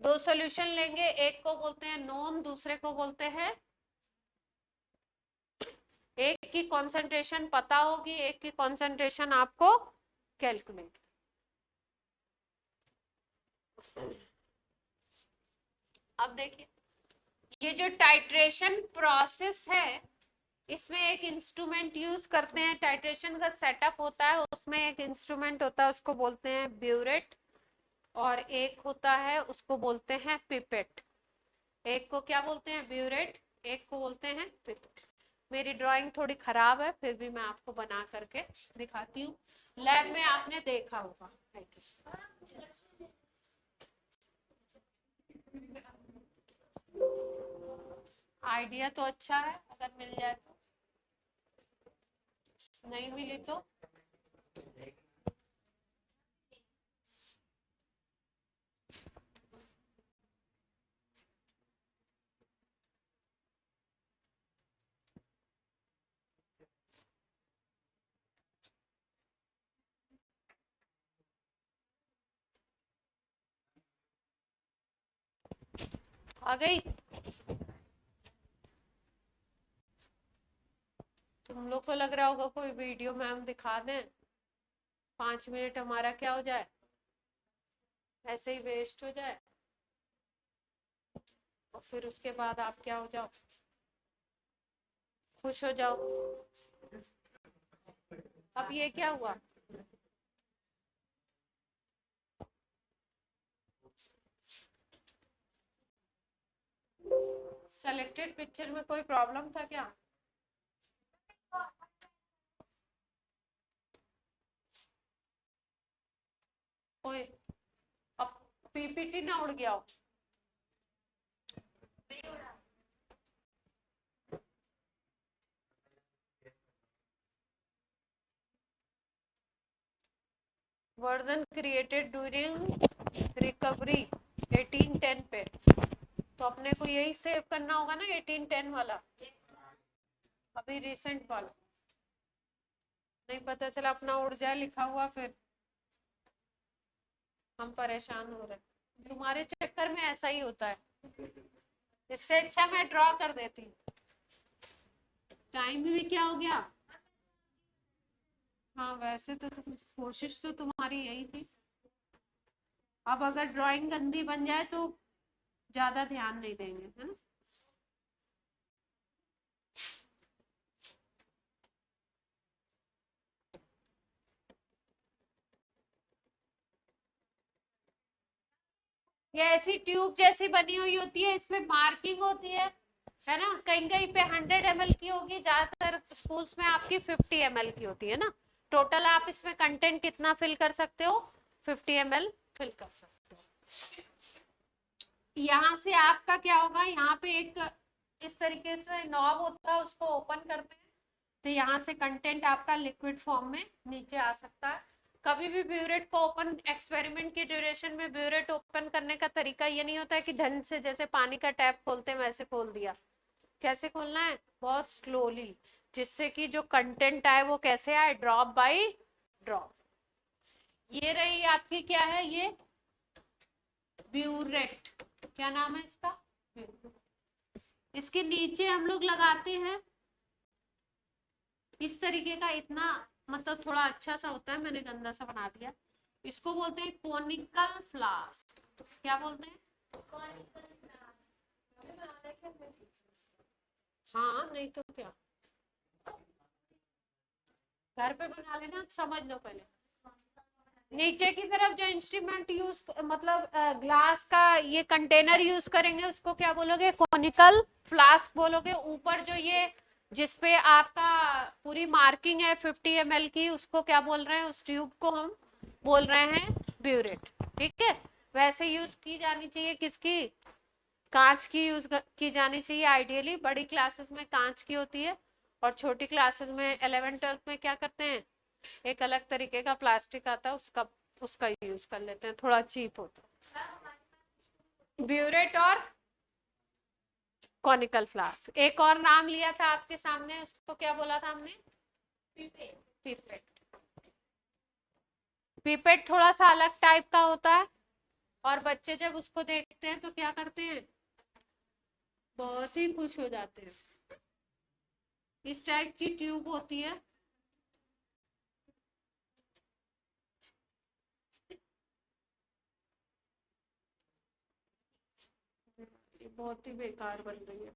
दो सॉल्यूशन लेंगे, एक को बोलते हैं नोन, दूसरे को बोलते हैं, एक की कॉन्सेंट्रेशन पता होगी, एक की कॉन्सेंट्रेशन आपको कैलकुलेट। अब देखिए, ये जो टाइट्रेशन प्रोसेस है इसमें एक इंस्ट्रूमेंट यूज करते हैं, टाइट्रेशन का सेटअप होता है, उसमें एक इंस्ट्रूमेंट होता है उसको बोलते हैं ब्यूरेट, और एक होता है उसको बोलते हैं पिपेट। एक को क्या बोलते हैं, ब्यूरेट, एक को बोलते हैं पिपेट। मेरी ड्राइंग थोड़ी खराब है, फिर भी मैं आपको बना करके दिखाती हूँ। लैब में आपने देखा होगा। आइडिया तो अच्छा है, अगर मिल जाए तो। नहीं मिली तो आ गई। तुम लोग को लग रहा होगा कोई वीडियो मैम दिखा दें, 5 मिनट हमारा क्या हो जाए, ऐसे ही वेस्ट हो जाए, और फिर उसके बाद आप क्या हो जाओ, खुश हो जाओ। अब ये क्या हुआ, सेलेक्टेड पिक्चर में कोई प्रॉब्लम था क्या? ओए, अब पीपीटी ना उड़ गया हो? वर्जन क्रिएटेड ड्यूरिंग रिकवरी 1810 पे, तो अपने को यही सेव करना होगा ना, 1810 वाला, अभी रिसेंट वाला। नहीं पता चला अपना उड़ जाए लिखा हुआ, फिर हम परेशान हो रहे हैं। तुम्हारे चक्कर में ऐसा ही होता है, इससे अच्छा मैं ड्रॉ कर देती। टाइम भी क्या हो गया? हाँ वैसे तो कोशिश तो तुम्हारी यही थी। अब अगर ड्राइंग गंदी बन जाए तो ज्यादा ध्यान नहीं देंगे, है ना। ये ऐसी ट्यूब जैसी बनी हुई होती है, इसमें मार्किंग होती है ना। कहीं कहीं पे 100 ml की होगी, ज्यादातर स्कूल्स में आपकी 50 ml की होती है ना। टोटल आप इसमें कंटेंट कितना फिल कर सकते हो, 50 ml फिल कर सकते हो। यहाँ से आपका क्या होगा, यहाँ पे एक इस तरीके से नॉब होता है, उसको ओपन करते हैं तो यहाँ से कंटेंट आपका लिक्विड फॉर्म में नीचे आ सकता है। कभी भी ब्यूरेट को ओपन, एक्सपेरिमेंट की ड्यूरेशन में ब्यूरेट ओपन करने का तरीका ये नहीं होता है कि ढंग से जैसे पानी का टैप खोलते हैं वैसे खोल दिया। कैसे खोलना है, बहुत स्लोली, जिससे कि जो कंटेंट आए वो कैसे आए, ड्रॉप बाय ड्रॉप। ये रही आपकी क्या है, ये ब्यूरेट, क्या नाम है इसका, इसके नीचे हम लोग लगाते हैं इस तरीके का, इतना मतलब थोड़ा अच्छा सा होता है, मैंने गंदा सा बना दिया। इसको बोलते हैं कोनिकल फ्लास्क। क्या बोलते हैं? हाँ नहीं तो क्या, घर पे बना लेना, समझ लो पहले। नीचे की तरफ जो इंस्ट्रूमेंट यूज, मतलब ग्लास का ये कंटेनर यूज करेंगे, उसको क्या बोलोगे, कोनिकल फ्लास्क बोलोगे। ऊपर जो ये जिसपे आपका पूरी मार्किंग है 50 ml की, उसको क्या बोल रहे हैं, उस ट्यूब को हम बोल रहे हैं ब्यूरेट। ठीक है, वैसे यूज की जानी चाहिए किसकी, कांच की यूज की जानी चाहिए आइडियली। बड़ी क्लासेस में कांच की होती है, और छोटी क्लासेस में 11th-12th में क्या करते हैं, एक अलग तरीके का प्लास्टिक आता है, उसका उसका यूज कर लेते हैं, थोड़ा चीप होता है। ब्यूरेट और कॉनिकल फ्लास्क। एक और नाम लिया था आपके सामने, उसको क्या बोला था हमने, पिपेट। पिपेट थोड़ा सा अलग टाइप का होता है, और बच्चे जब उसको देखते हैं तो क्या करते हैं, बहुत ही खुश हो जाते हैं। इस टाइप की ट्यूब होती है, ये बहुत ही बेकार बन रही है।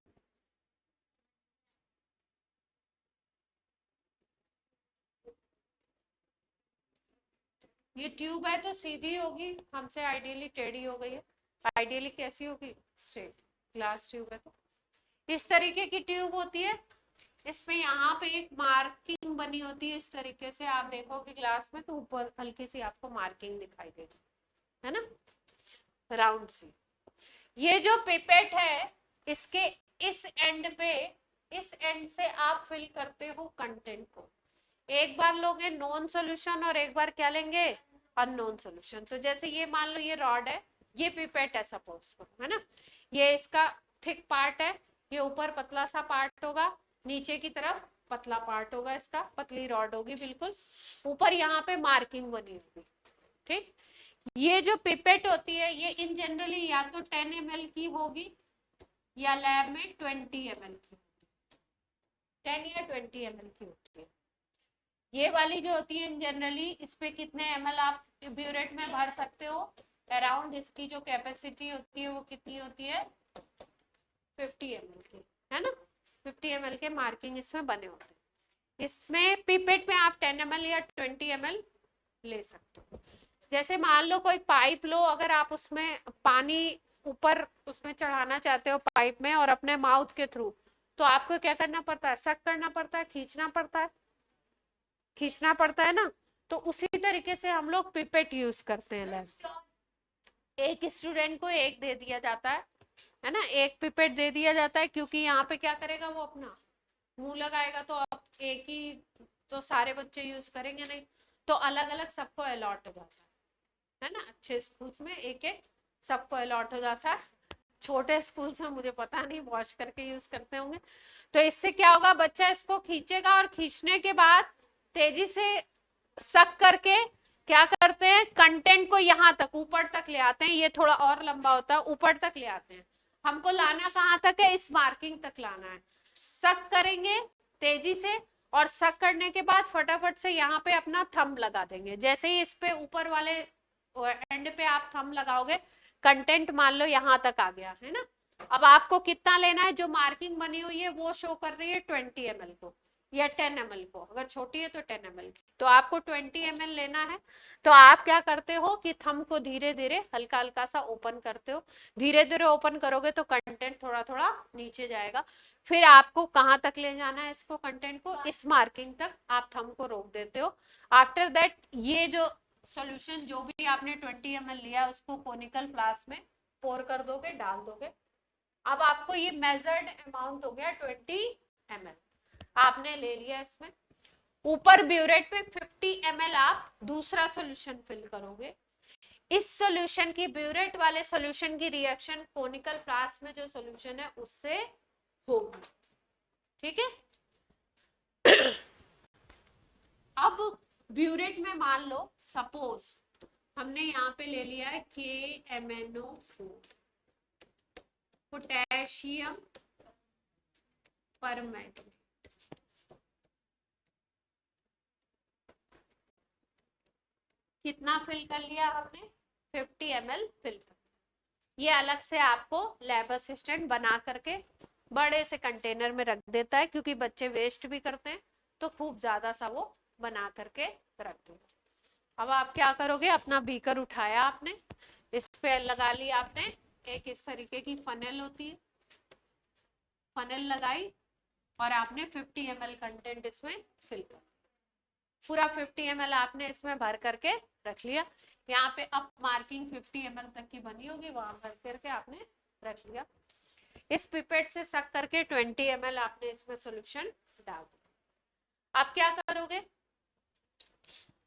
ये ट्यूब है तो सीधी होगी, हमसे आइडियली टेढ़ी हो गई है। आइडियली कैसी होगी? स्ट्रेट। ग्लास ट्यूब है तो इस तरीके की ट्यूब होती है। इसमें यहाँ पे एक मार्किंग बनी होती है, इस तरीके से आप देखोगे ग्लास में तो ऊपर हल्की सी आपको मार्किंग दिखाई देगी, है ना, राउंड सी। ये जो पिपेट है इसके इस एंड पे, इस एंड से आप फिल करते हो कंटेंट को। एक बार लोगे नॉन सॉल्यूशन और एक बार क्या लेंगे? Unknown solution. तो जैसे ये मान लो ये रॉड है, ये पिपेट है सपोज करो, है ना, ये इसका थिक पार्ट है, ये ऊपर पतला सा पार्ट होगा, नीचे की तरफ पतला पार्ट होगा, इसका पतली रॉड होगी बिल्कुल, ऊपर यहाँ पे मार्किंग बनी होगी, ठीक। ये जो पिपेट होती है ये इन जनरली या तो 10 ml की होगी या लैब में 20 ml की, 10 या 20 ml की होती है। ये वाली जो होती है इन जनरली, इस पे कितने ml आप ब्यूरेट में भर सकते हो? अराउंड इसकी जो कैपेसिटी होती है वो कितनी होती है? 50 ml की, है ना। 50 ml के मार्किंग इसमें बने होते हैं। इसमें पिपेट में आप 10 ml या 20 ml ले सकते हो। जैसे मान लो कोई पाइप लो, अगर आप उसमें पानी ऊपर उसमें चढ़ाना चाहते हो पाइप में और अपने माउथ के थ्रू, तो आपको क्या करना पड़ता है? सक करना पड़ता है, खींचना पड़ता है, खींचना पड़ता है ना। तो उसी तरीके से हम लोग पिपेट यूज करते हैं लैब। एक स्टूडेंट को एक दे दिया जाता है ना, एक पिपेट दे दिया जाता है, क्योंकि यहाँ पे क्या करेगा वो अपना मुंह लगाएगा, तो अब एक ही तो सारे बच्चे यूज करेंगे नहीं, तो अलग अलग सबको अलॉट हो जाता है ना। अच्छे स्कूल्स में एक एक सबको अलॉट हो जाता है, छोटे स्कूल्स में मुझे पता नहीं, वॉश करके यूज करते होंगे। तो इससे क्या होगा, बच्चा इसको खींचेगा और खींचने के बाद तेजी से सक करके क्या करते हैं, कंटेंट को यहाँ तक ऊपर तक ले आते हैं। ये थोड़ा और लंबा होता है, ऊपर तक ले आते हैं। हमको लाना कहाँ तक है? इस मार्किंग तक लाना है। सक करेंगे तेजी से, और सक करने के बाद फटाफट से यहाँ पे अपना थंब लगा देंगे। जैसे ही इस पे ऊपर वाले एंड पे आप थंब लगाओगे, कंटेंट मान लो यहाँ तक आ गया, है ना। अब आपको कितना लेना है? जो मार्किंग बनी हुई है वो शो कर रही है 20 ml को या 10 ml को, अगर छोटी है तो 10 ml की, तो आपको 20 ml लेना है। तो आप क्या करते हो कि थंब को धीरे धीरे हल्का हल्का सा ओपन करते हो। धीरे धीरे ओपन करोगे तो कंटेंट थोड़ा थोड़ा नीचे जाएगा। फिर आपको कहाँ तक ले जाना है इसको, कंटेंट को? इस मार्किंग तक आप थंब को रोक देते हो। आफ्टर दैट ये जो सॉल्यूशन जो भी आपने 20 ml लिया उसको कोनिकल फ्लास्क में पोर कर दोगे, डाल दोगे। अब आपको ये मेजर्ड अमाउंट हो गया 20 ml आपने ले लिया। इसमें ऊपर ब्यूरेट पे 50 ml आप दूसरा सॉल्यूशन फिल करोगे। इस सॉल्यूशन की, ब्यूरेट वाले सॉल्यूशन की रिएक्शन कोनिकल फ्लास्क में जो सॉल्यूशन है उससे होगी, ठीक है। अब ब्यूरेट में मान लो सपोज हमने यहाँ पे ले लिया है KMnO4 पोटेशियम परमैंगनेट। कितना फिल कर लिया हमने? 50 ml फिल कर। ये अलग से आपको लैब असिस्टेंट बना करके बड़े से कंटेनर में रख देता है, क्योंकि बच्चे वेस्ट भी करते हैं, तो खूब ज्यादा सा वो बना करके रख देगा। अब आप क्या करोगे, अपना बीकर उठाया आपने, इस पे लगा लिया आपने एक इस तरीके की फनेल होती है, फनेल लगाई और आपने 50 ml कंटेंट इसमें फिल कर, पूरा 50 ml आपने इसमें भर करके रख लिया। यहाँ पे अब मार्किंग 50 ml तक की बनी होगी, वहां भर करके आपने रख लिया। इस पिपेट से सक करके 20 ml आपने इसमें सॉल्यूशन डाल दिया। अब क्या करोगे,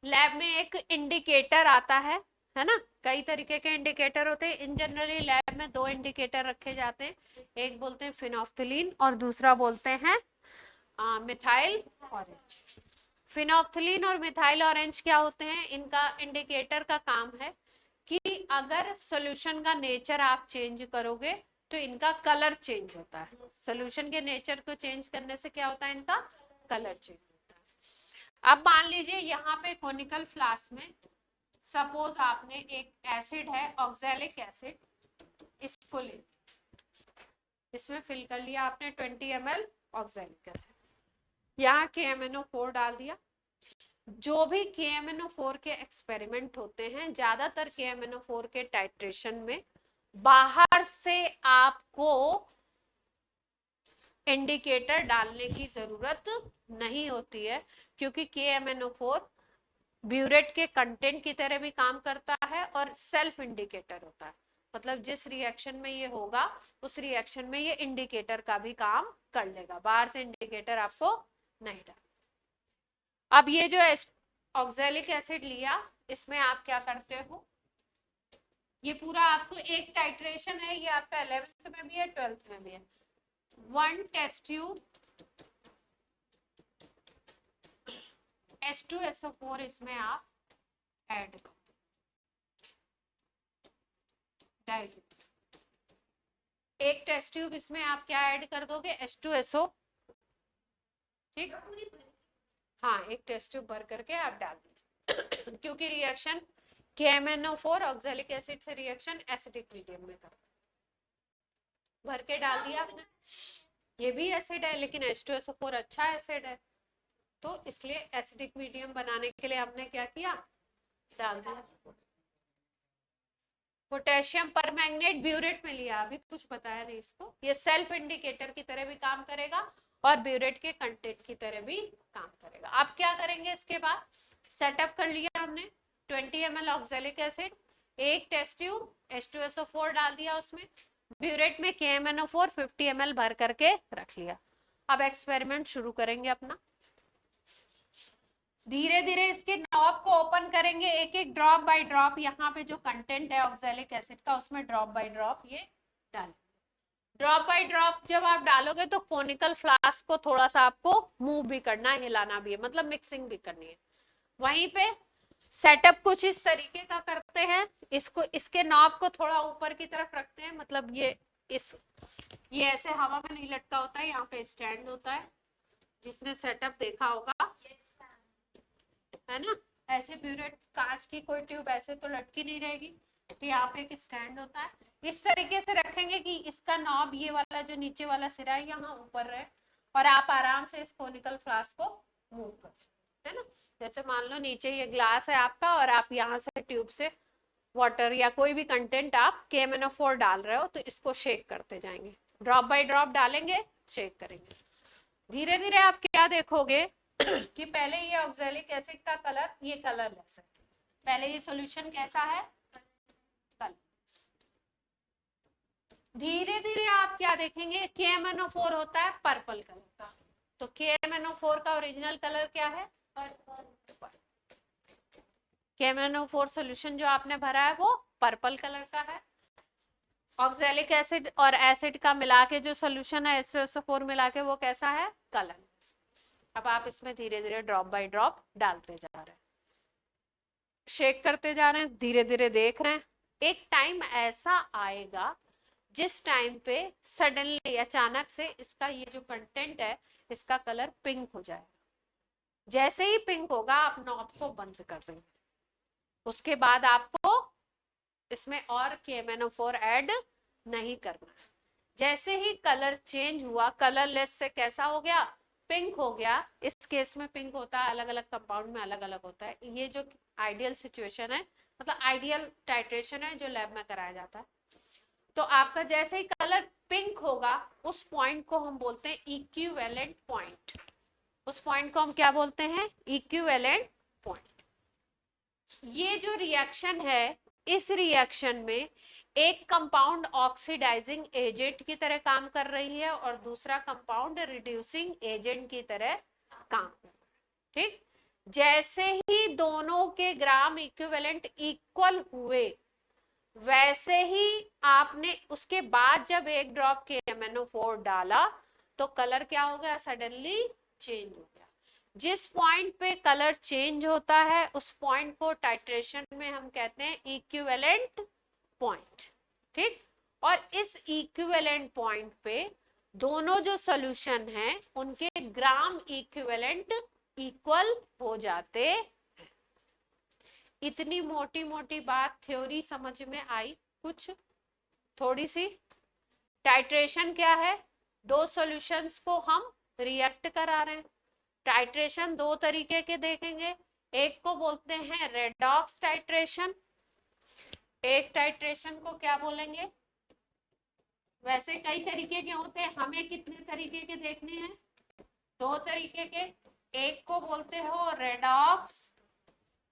लैब में एक इंडिकेटर आता है ना। कई तरीके के इंडिकेटर होते हैं। इन जनरली लैब में 2 इंडिकेटर रखे जाते हैं, एक बोलते हैं फिनोफ्थिलीन और दूसरा बोलते हैं मिथाइल ऑरेंज। फिनोफ्थिलीन और मिथाइल ऑरेंज क्या होते हैं, इनका इंडिकेटर का काम है कि अगर सॉल्यूशन का नेचर आप चेंज करोगे तो इनका कलर चेंज होता है। सॉल्यूशन के नेचर को चेंज करने से क्या होता है, इनका कलर चेंज होता है। अब मान लीजिए यहाँ पे कोनिकल फ्लास्क में सपोज आपने एक एसिड है ऑक्सैलिक एसिड, इसको ले, इसमें फिल कर लिया आपने 20 ml ऑक्सैलिक एसिड, यहाँ KMnO4 डाल दिया। जो भी KMnO4 के एक्सपेरिमेंट होते हैं, ज्यादातर KMnO4 के टाइट्रेशन में बाहर से आपको इंडिकेटर डालने की जरूरत नहीं होती है, क्योंकि KMnO4 ब्यूरेट के कंटेंट की तरह भी काम करता है और सेल्फ इंडिकेटर होता है। मतलब जिस रिएक्शन में ये होगा उस रिएक्शन में ये इंडिकेटर का भी काम कर लेगा, बाहर से इंडिकेटर आपको नहीं डाल। अब ये जो ऑक्सैलिक एसिड लिया, इसमें आप क्या करते हो, ये पूरा आपको एक टाइट्रेशन है, ये आपका 11th में भी है 12th में भी है। 1 टेस्ट ट्यूब H2SO4 इसमें आप ऐड कर दो, एक टेस्ट ट्यूब इसमें आप क्या ऐड कर दोगे, H2SO, ठीक, हाँ एक टेस्ट ट्यूब भर करके आप डाल दीजिए क्योंकि रिएक्शन KMnO4 ऑक्सैलिक एसिड से रिएक्शन एसिडिक मीडियम में करता है। भर के डाल दिया आपने, ये भी एसिड है लेकिन H2SO4 अच्छा एसिड है, तो इसलिए एसिडिक मीडियम बनाने के लिए हमने क्या किया, डाल दिया। पोटेशियम परमैंगनेट ब्यूरेट में लिया, अभी कुछ बताया नहीं इसको, ये सेल्फ इंडिकेटर की तरह भी काम करेगा और ब्यूरेट के कंटेंट की तरह भी काम करेगा। आप क्या करेंगे, इसके बाद सेटअप कर लिया हमने 20 ml ऑक्सैलिक एसिड, एक टेस्ट ट्यूब H2SO4 डाल दिया उसमें, ब्यूरेट में KMnO4 50 ml भर करके रख लिया। अब एक्सपेरिमेंट शुरू करेंगे अपना, धीरे धीरे इसके नॉब को ओपन करेंगे, एक एक ड्रॉप बाय ड्रॉप यहाँ पे जो कंटेंट है ऑक्सैलिक एसिड का उसमें ड्रॉप बाय ड्रॉप ये डालेंगे। ड्रॉप बाय ड्रॉप जब आप डालोगे तो कोनिकल फ्लास्क को थोड़ा सा आपको मूव भी करना है, हिलाना भी है, मतलब मिक्सिंग भी करनी है। वहीं पे सेटअप कुछ इस तरीके का करते हैं, इसको इसके नॉब को थोड़ा ऊपर की तरफ रखते हैं, मतलब ये ऐसे हवा में नहीं लटका होता है, यहाँ पे स्टैंड होता है, जिसने सेटअप देखा होगा है ना, ऐसे ब्यूरेट कांच की कोई ट्यूब ऐसे तो लटकी नहीं रहेगी, तो यहाँ पे एक स्टैंड होता है, इस तरीके से रखेंगे कि इसका नॉब ये वाला जो नीचे वाला सिरा है यहाँ ऊपर रहे और आप आराम से इस कोनिकल फ्लास्क को मूव कर सकते, है ना। जैसे मान लो नीचे ये ग्लास है आपका और आप यहाँ से ट्यूब से वाटर या कोई भी कंटेंट आप KMnO4 डाल रहे हो, तो इसको शेक करते जाएंगे, ड्रॉप बाय ड्रॉप डालेंगे, शेक करेंगे। धीरे धीरे आप क्या देखोगे कि पहले ये ऑक्सैलिक एसिड का कलर, ये कलरलेस है, पहले ये सॉल्यूशन कैसा है, कलरलेस। धीरे धीरे आप क्या देखेंगे, KMnO4 होता है पर्पल कलर का, तो KMnO4 का ओरिजिनल कलर क्या है, पर्पल। KMnO4 सॉल्यूशन जो आपने भरा है वो पर्पल कलर का है। ऑक्सैलिक एसिड और एसिड का मिला के जो सॉल्यूशन है H2SO4 मिला के वो कैसा है, कलरलेस। अब आप इसमें धीरे धीरे ड्रॉप बाय ड्रॉप डालते जा रहे हैं, शेक करते जा रहे हैं, धीरे धीरे देख रहे हैं। एक टाइम ऐसा आएगा जिस टाइम पे सडनली अचानक से इसका ये जो कंटेंट है इसका कलर पिंक हो जाएगा। जैसे ही पिंक होगा आप नॉब को बंद कर देंगे, उसके बाद आपको इसमें और KMnO4 ऐड नहीं करना। जैसे ही कलर चेंज हुआ, कलरलेस से कैसा हो गया, पिंक हो गया। इस केस में पिंक होता है, अलग अलग कंपाउंड में अलग अलग होता है। ये जो आइडियल सिचुएशन है, मतलब आइडियल टाइट्रेशन है जो लैब में कराया जाता है। तो आपका जैसे ही कलर पिंक होगा उस पॉइंट को हम बोलते हैं इक्विवेलेंट पॉइंट। उस पॉइंट को हम क्या बोलते हैं, इक्विवेलेंट पॉइंट। ये जो रिएक्शन है, इस रिएक्शन में एक कंपाउंड ऑक्सीडाइजिंग एजेंट की तरह काम कर रही है और दूसरा कंपाउंड रिड्यूसिंग एजेंट की तरह काम कर रहा है, ठीक। जैसे ही दोनों के ग्राम इक्विवेलेंट इक्वल हुए, वैसे ही आपने उसके बाद जब एक ड्रॉप KMnO4 डाला तो कलर क्या हो गया, सडनली चेंज हो गया। जिस पॉइंट पे कलर चेंज होता है उस पॉइंट को टाइट्रेशन में हम कहते हैं इक्विवेलेंट पॉइंट, ठीक। और इस इक्विवेलेंट पॉइंट पे दोनों जो सॉल्यूशन हैं उनके ग्राम इक्विवेलेंट इक्वल हो जाते हैं। इतनी मोटी मोटी बात थ्योरी समझ में आई कुछ थोड़ी सी। टाइट्रेशन क्या है, दो सॉल्यूशंस को हम रिएक्ट करा रहे हैं। टाइट्रेशन दो तरीके के देखेंगे, एक को बोलते हैं रेडॉक्स टाइट्रेशन, एक टाइट्रेशन को क्या बोलेंगे? वैसे कई तरीके के होते हैं, हमें कितने तरीके के देखने हैं? 2 तरीके के। एक को बोलते हो रेडॉक्स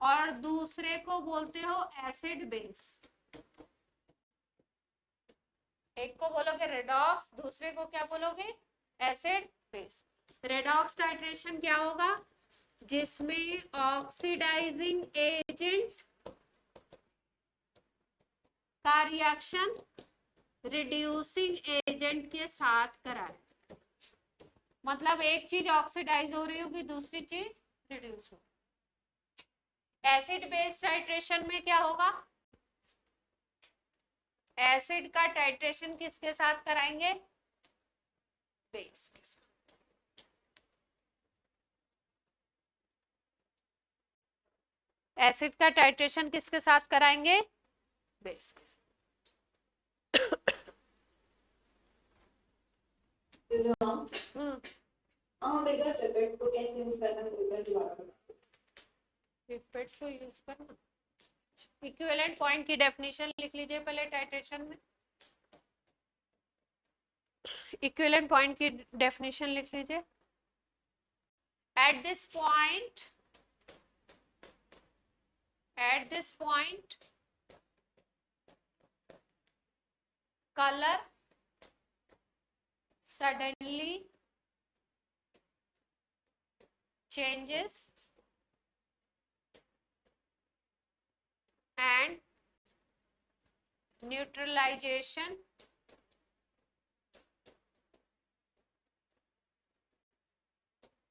और दूसरे को बोलते हो एसिड बेस। एक को बोलोगे रेडॉक्स, दूसरे को क्या बोलोगे? Acid base. रेडॉक्स टाइट्रेशन क्या होगा? जिसमें ऑक्सीडाइजिंग एजेंट का रिएक्शन रिड्यूसिंग एजेंट के साथ कराए। मतलब एक चीज ऑक्सीडाइज हो रही होगी, दूसरी चीज रिड्यूस हो। एसिड बेस टाइट्रेशन में क्या होगा? एसिड का टाइट्रेशन किसके साथ कराएंगे? बेस के साथ। एसिड का टाइट्रेशन किसके साथ कराएंगे? बेस के साथ। बेटा पिपेट को कैसे यूज करना है पिपेट दोबारा बताओ। पिपेट को यूज करना, इक्विवेलेंट पॉइंट की डेफिनेशन लिख लीजिए पहले टाइट्रेशन में। इक्विवेलेंट पॉइंट की डेफिनेशन लिख लीजिए। at this point color suddenly changes and neutralization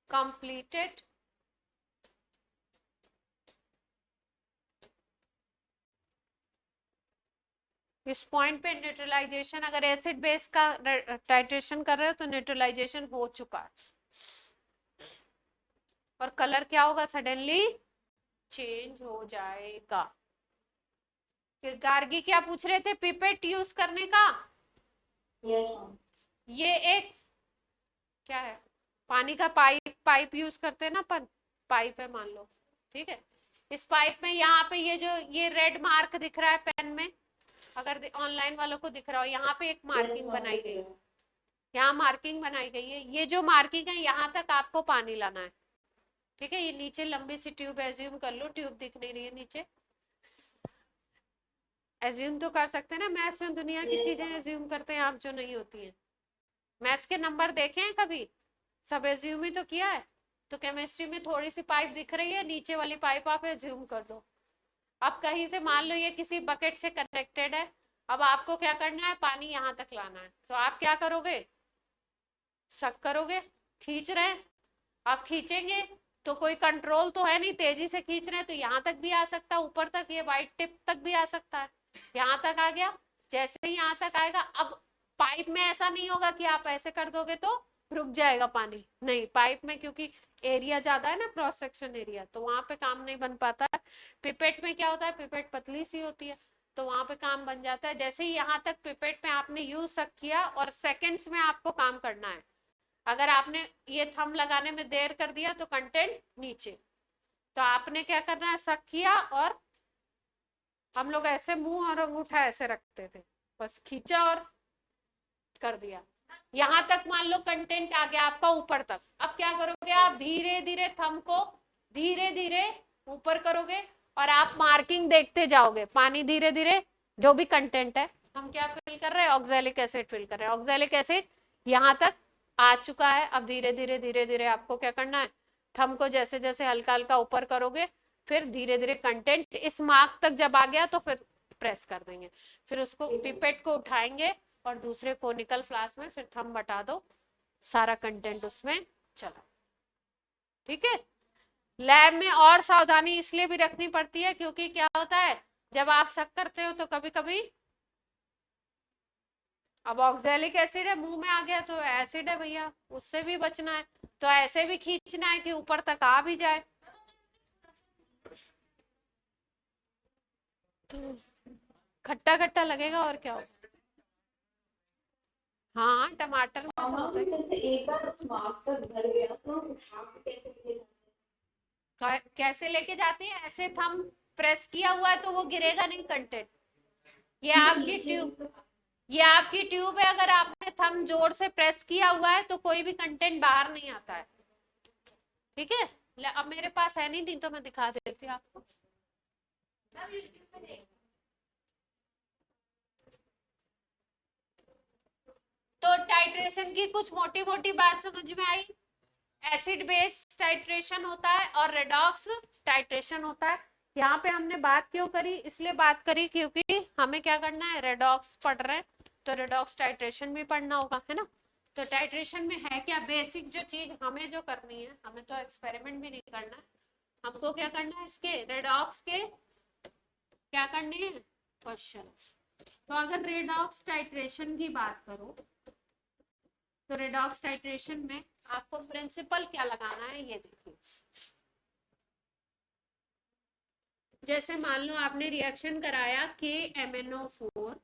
completed इस पॉइंट पे न्यूट्रलाइजेशन, अगर एसिड बेस का टाइट्रेशन कर रहे हो तो न्यूट्रलाइजेशन हो चुका है और कलर क्या होगा? सडनली चेंज हो जाएगा। फिर गार्गी क्या पूछ रहे थे? पिपेट यूज करने का। ये एक क्या है? पानी का पाइप यूज करते हैं ना अपन, पाइप है मान लो, ठीक है। इस पाइप में यहाँ पे ये रेड मार्क दिख रहा है पेन में, अगर ऑनलाइन वालों को दिख रहा हो, यहाँ पे एक मार्किंग बनाई गई है, यहाँ मार्किंग बनाई गई है। ये जो मार्किंग है यहाँ तक आपको पानी लाना है, ठीक है। ये नीचे लंबी सी ट्यूब एज्यूम कर लो, ट्यूब दिख नहीं रही है नीचे, एज्यूम तो कर सकते हैं ना, मैथ्स में दुनिया की चीजें एज्यूम करते हैं आप जो नहीं होती हैं। मैथ्स के नंबर देखे हैं कभी? सब एज्यूम ही तो किया है। तो केमिस्ट्री में थोड़ी सी पाइप दिख रही है, नीचे वाली पाइप आप एज्यूम कर दो। अब कहीं से मान लो ये किसी बकेट से कनेक्टेड है, अब आपको क्या करना है? पानी यहाँ तक लाना है, तो आप क्या करोगे? सक करोगे, खींच रहे हैं। आप खींचेंगे तो कोई कंट्रोल तो है नहीं, तेजी से खींच रहे हैं तो यहाँ तक भी आ सकता है, ऊपर तक, ये वाइट टिप तक भी आ सकता है। यहाँ तक आ गया, जैसे ही यहाँ तक आएगा, अब पाइप में ऐसा नहीं होगा कि आप ऐसे कर दोगे तो रुक जाएगा पानी, नहीं, पाइप में क्योंकि एरिया ज्यादा है ना, क्रॉस सेक्शन एरिया, तो वहां पे काम नहीं बन पाता है। पिपेट में क्या होता है? पिपेट पतली सी होती है, तो वहां पे काम बन जाता है। जैसे ही यहाँ तक पिपेट में आपने यूज सक किया और सेकेंड्स में आपको काम करना है, अगर आपने ये थंब लगाने में देर कर दिया तो कंटेंट नीचे, तो आपने क्या करना है? सक किया, और हम लोग ऐसे मुंह और अंगूठा ऐसे रखते थे, बस खींचा और कर दिया। यहां तक मान लो कंटेंट आ गया आपका ऊपर तक, अब क्या करोगे? आप धीरे धीरे थंब को धीरे धीरे ऊपर करोगे और आप मार्किंग देखते जाओगे। पानी धीरे धीरे, जो भी कंटेंट है, हम क्या फिल कर रहे हैं? ऑक्सैलिक एसिड फिल कर रहे हैं। ऑक्सैलिक एसिड यहाँ तक आ चुका है, अब धीरे धीरे आपको क्या करना है? थंब को जैसे जैसे हल्का हल्का ऊपर करोगे, फिर धीरे धीरे कंटेंट इस मार्क तक जब आ गया तो फिर प्रेस कर देंगे, फिर उसको पिपेट को उठाएंगे और दूसरे कोनिकल फ्लास्क में फिर थंब हटा दो, सारा कंटेंट उसमें चला, ठीक है। लैब में और सावधानी इसलिए भी रखनी पड़ती है क्योंकि क्या होता है, जब आप शक करते हो तो कभी कभी, अब ऑक्सैलिक एसिड है, मुंह में आ गया तो एसिड है भैया, उससे भी बचना है, तो ऐसे भी खींचना है कि ऊपर तक आ भी जाए। तो खट्टा खट्टा लगेगा और क्या होगा। हाँ, टमाटर में तो होता है। जैसे एक बार मार्क्स तक भर गया तो उठा के कैसे ले जाते हैं? कैसे लेके जाते हैं, ऐसे थंब प्रेस किया हुआ है तो वो गिरेगा नहीं कंटेंट। ये आपकी ट्यूब, ये आपकी ट्यूब है, अगर आपने थंब जोर से प्रेस किया हुआ है तो कोई भी कंटेंट बाहर नहीं आता है। ठीक है, अब मेरे पास है नहीं तो मैं दिखा देती हूँ आपको। तो टाइट्रेशन की कुछ मोटी मोटी बात समझ में आई। एसिड बेस टाइट्रेशन होता है और रेडॉक्स टाइट्रेशन होता है। यहाँ पे हमने बात क्यों करी, इसलिए बात करी क्योंकि हमें क्या करना है, रेडॉक्स पढ़ रहे हैं तो रेडॉक्स टाइट्रेशन भी पढ़ना होगा, है ना। तो टाइट्रेशन में है क्या, बेसिक जो चीज हमें जो करनी है, हमें तो एक्सपेरिमेंट भी नहीं करना है, हमको क्या करना है, इसके रेडॉक्स के क्या करने हैं, क्वेश्चंस। तो अगर रेडॉक्स टाइट्रेशन की बात करो तो रेडॉक्स टाइट्रेशन में आपको प्रिंसिपल क्या लगाना है, ये देखिए। जैसे मान लो आपने रिएक्शन कराया KMnO4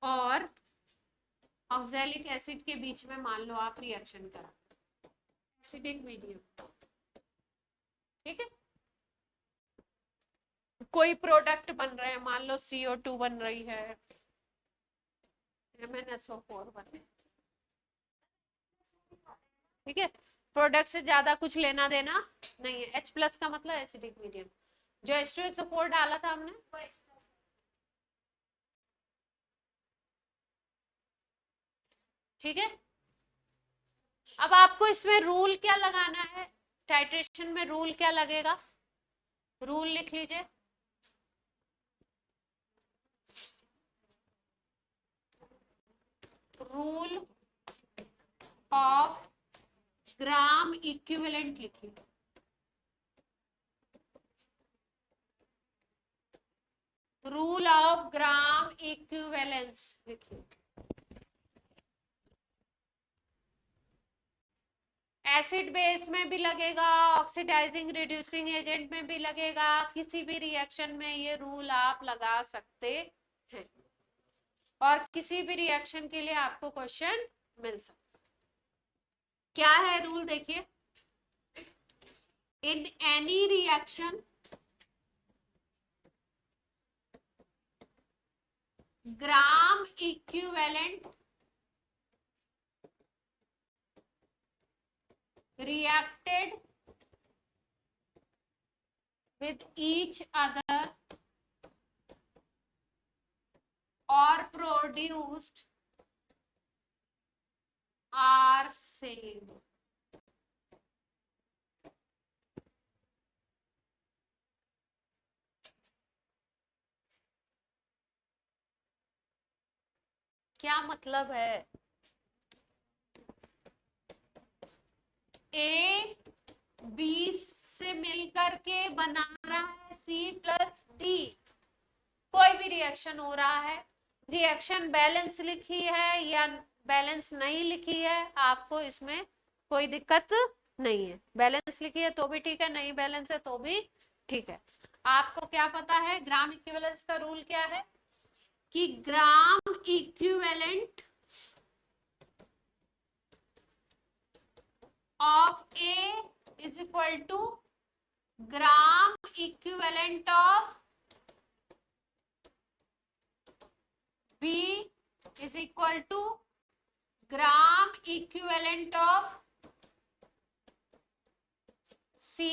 और ऑक्सैलिक एसिड के बीच में, मान लो आप रिएक्शन करा, एसिडिक मीडियम, ठीक है। कोई प्रोडक्ट बन रहे हैं, मान लो CO2 बन रही है, MnSO4 बन रही है, ठीक है। प्रोडक्ट से ज्यादा कुछ लेना देना नहीं है। H+ का मतलब एसिडिक मीडियम। जो H2SO4 डाला था हमने, ठीक है। अब आपको इसमें रूल क्या लगाना है, टाइट्रेशन में रूल क्या लगेगा, रूल लिख लीजिए। रूल ऑफ ग्राम इक्विवेलेंट लिखिए। रूल ऑफ ग्राम इक्विवेलेंस लिखिए। एसिड बेस में भी लगेगा, ऑक्सीडाइजिंग रिड्यूसिंग एजेंट में भी लगेगा, किसी भी रिएक्शन में ये रूल आप लगा सकते हैं और किसी भी रिएक्शन के लिए आपको क्वेश्चन मिल सकता है। क्या है रूल, देखिए। In any reaction gram equivalent reacted with each other or produced are same। क्या मतलब है, A B से मिलकर के बना रहा है C+D, कोई भी रिएक्शन हो रहा है, रिएक्शन बैलेंस लिखी है या बैलेंस नहीं लिखी है, आपको इसमें कोई दिक्कत नहीं है। बैलेंस लिखी है तो भी ठीक है, नहीं बैलेंस है तो भी ठीक है। आपको क्या पता है, ग्राम इक्विवेलेंस का रूल क्या है कि gram equivalent of A is equal to gram equivalent of B is equal to gram equivalent of C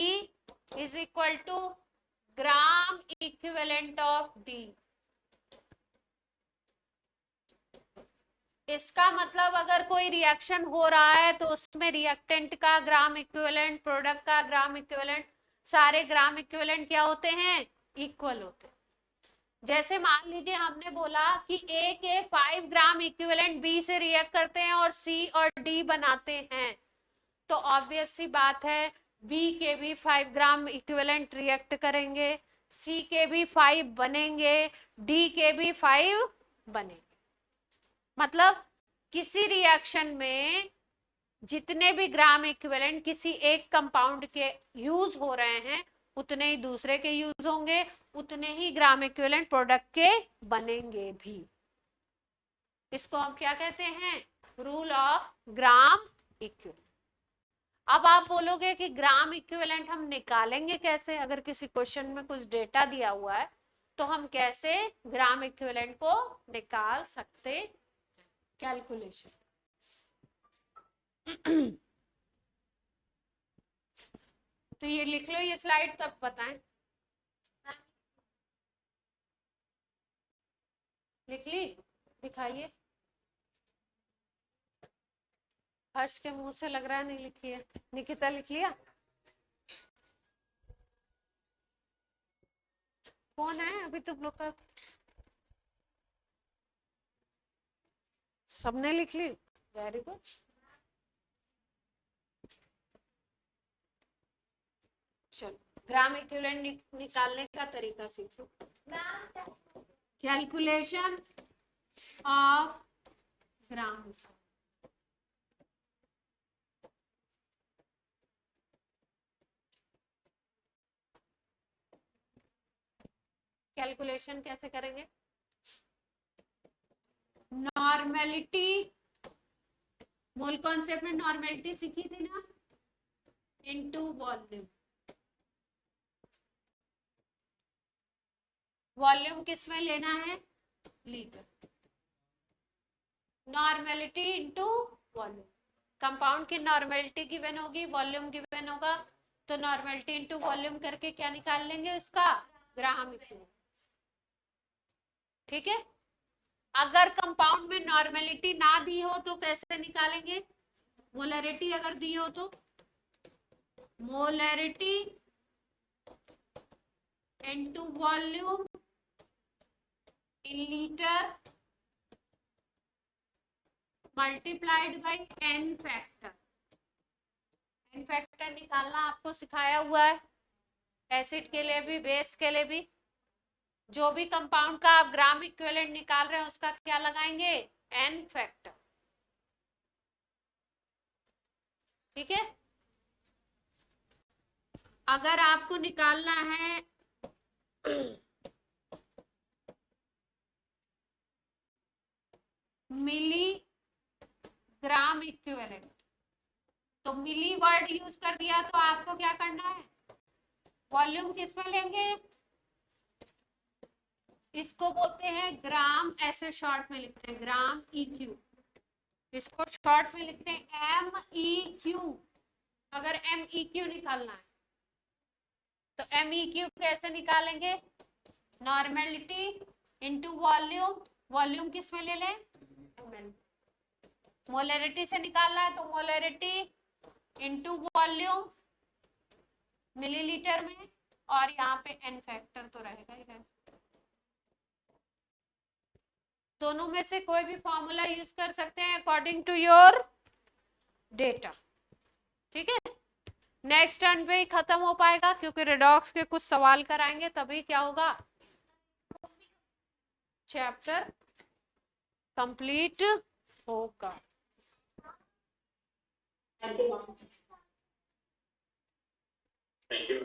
is equal to gram equivalent of D। इसका मतलब अगर कोई रिएक्शन हो रहा है तो उसमें रिएक्टेंट का ग्राम इक्विवेलेंट, प्रोडक्ट का ग्राम इक्विवेलेंट, सारे ग्राम इक्विवेलेंट क्या होते हैं, इक्वल होते हैं। जैसे मान लीजिए हमने बोला कि A के 5 ग्राम इक्विवेलेंट B से रिएक्ट करते हैं और C और D बनाते हैं, तो ऑब्वियस सी बात है B के भी 5 ग्राम इक्विवेलेंट रिएक्ट करेंगे, C के भी 5 बनेंगे, D के भी 5 बनेंगे। मतलब किसी रिएक्शन में जितने भी ग्राम इक्विवेलेंट किसी एक कंपाउंड के यूज हो रहे हैं उतने ही दूसरे के यूज होंगे, उतने ही ग्राम इक्विवेलेंट प्रोडक्ट के बनेंगे भी। इसको हम क्या कहते हैं, रूल ऑफ ग्राम इक्विवेलेंट। अब आप बोलोगे कि ग्राम इक्विवेलेंट हम निकालेंगे कैसे? अगर किसी क्वेश्चन में कुछ डेटा दिया हुआ है तो हम कैसे ग्राम इक्विवेलेंट को निकाल सकते? कैलकुलेशन। तो ये लिख लो ये स्लाइड, तब बताएं। लिख ली? दिखाइए। हर्ष के मुंह से लग रहा है नहीं लिखी है। निकिता लिख लिया? कौन है अभी तुम लोग का? सबने लिख ली? Very good. चलो ग्राम इक्विवेलेंट निकालने का तरीका सीखो। Calculation of gram. कैलकुलेशन कैसे करेंगे? नॉर्मेलिटी, मोल कॉन्सेप्ट में नॉर्मेलिटी सीखी थी ना, इनटू वॉल्यूम। वॉल्यूम किस में लेना है? Litre. Normality into volume. Compound की नॉर्मेलिटी गिवन होगी, वॉल्यूम गिवन होगा, तो नॉर्मेलिटी इनटू वॉल्यूम करके क्या निकाल लेंगे? उसका ग्राम इक्विवेलेंट। ठीक है। अगर कंपाउंड में नॉर्मेलिटी ना दी हो तो कैसे निकालेंगे? मोलैरिटी अगर दी हो तो molarity into volume in litre multiplied by N factor. N factor निकालना आपको सिखाया हुआ है, एसिड के लिए भी बेस के लिए भी। जो भी कंपाउंड का आप ग्राम इक्विवेलेंट निकाल रहे हैं उसका क्या लगाएंगे? N factor. ठीक है। अगर आपको निकालना है मिली ग्राम इक्विवेलेंट, तो मिली वर्ड यूज कर दिया तो आपको क्या करना है? वॉल्यूम किस में लेंगे? इसको बोलते हैं ग्राम, ऐसे शॉर्ट में लिखते हैं ग्राम EQ। इसको शॉर्ट में लिखते हैं MEQ। अगर MEQ निकालना है तो MEQ कैसे निकालेंगे? Normality into volume. वॉल्यूम किस में ले लें? मोलैरिटी से निकालना है तो मोलैरिटी इनटू वॉल्यूम मिलीलीटर में, और यहाँ पे एन फैक्टर तो रहेगा ही रहेगा। दोनों में से कोई भी फॉर्मूला यूज कर सकते हैं अकॉर्डिंग टू योर डेटा। ठीक है। नेक्स्ट टर्न पे ही खत्म हो पाएगा क्योंकि रेडॉक्स के कुछ सवाल कराएंगे, तभी क्या होगा? चैप्टर कंप्लीट होगा। Thank you.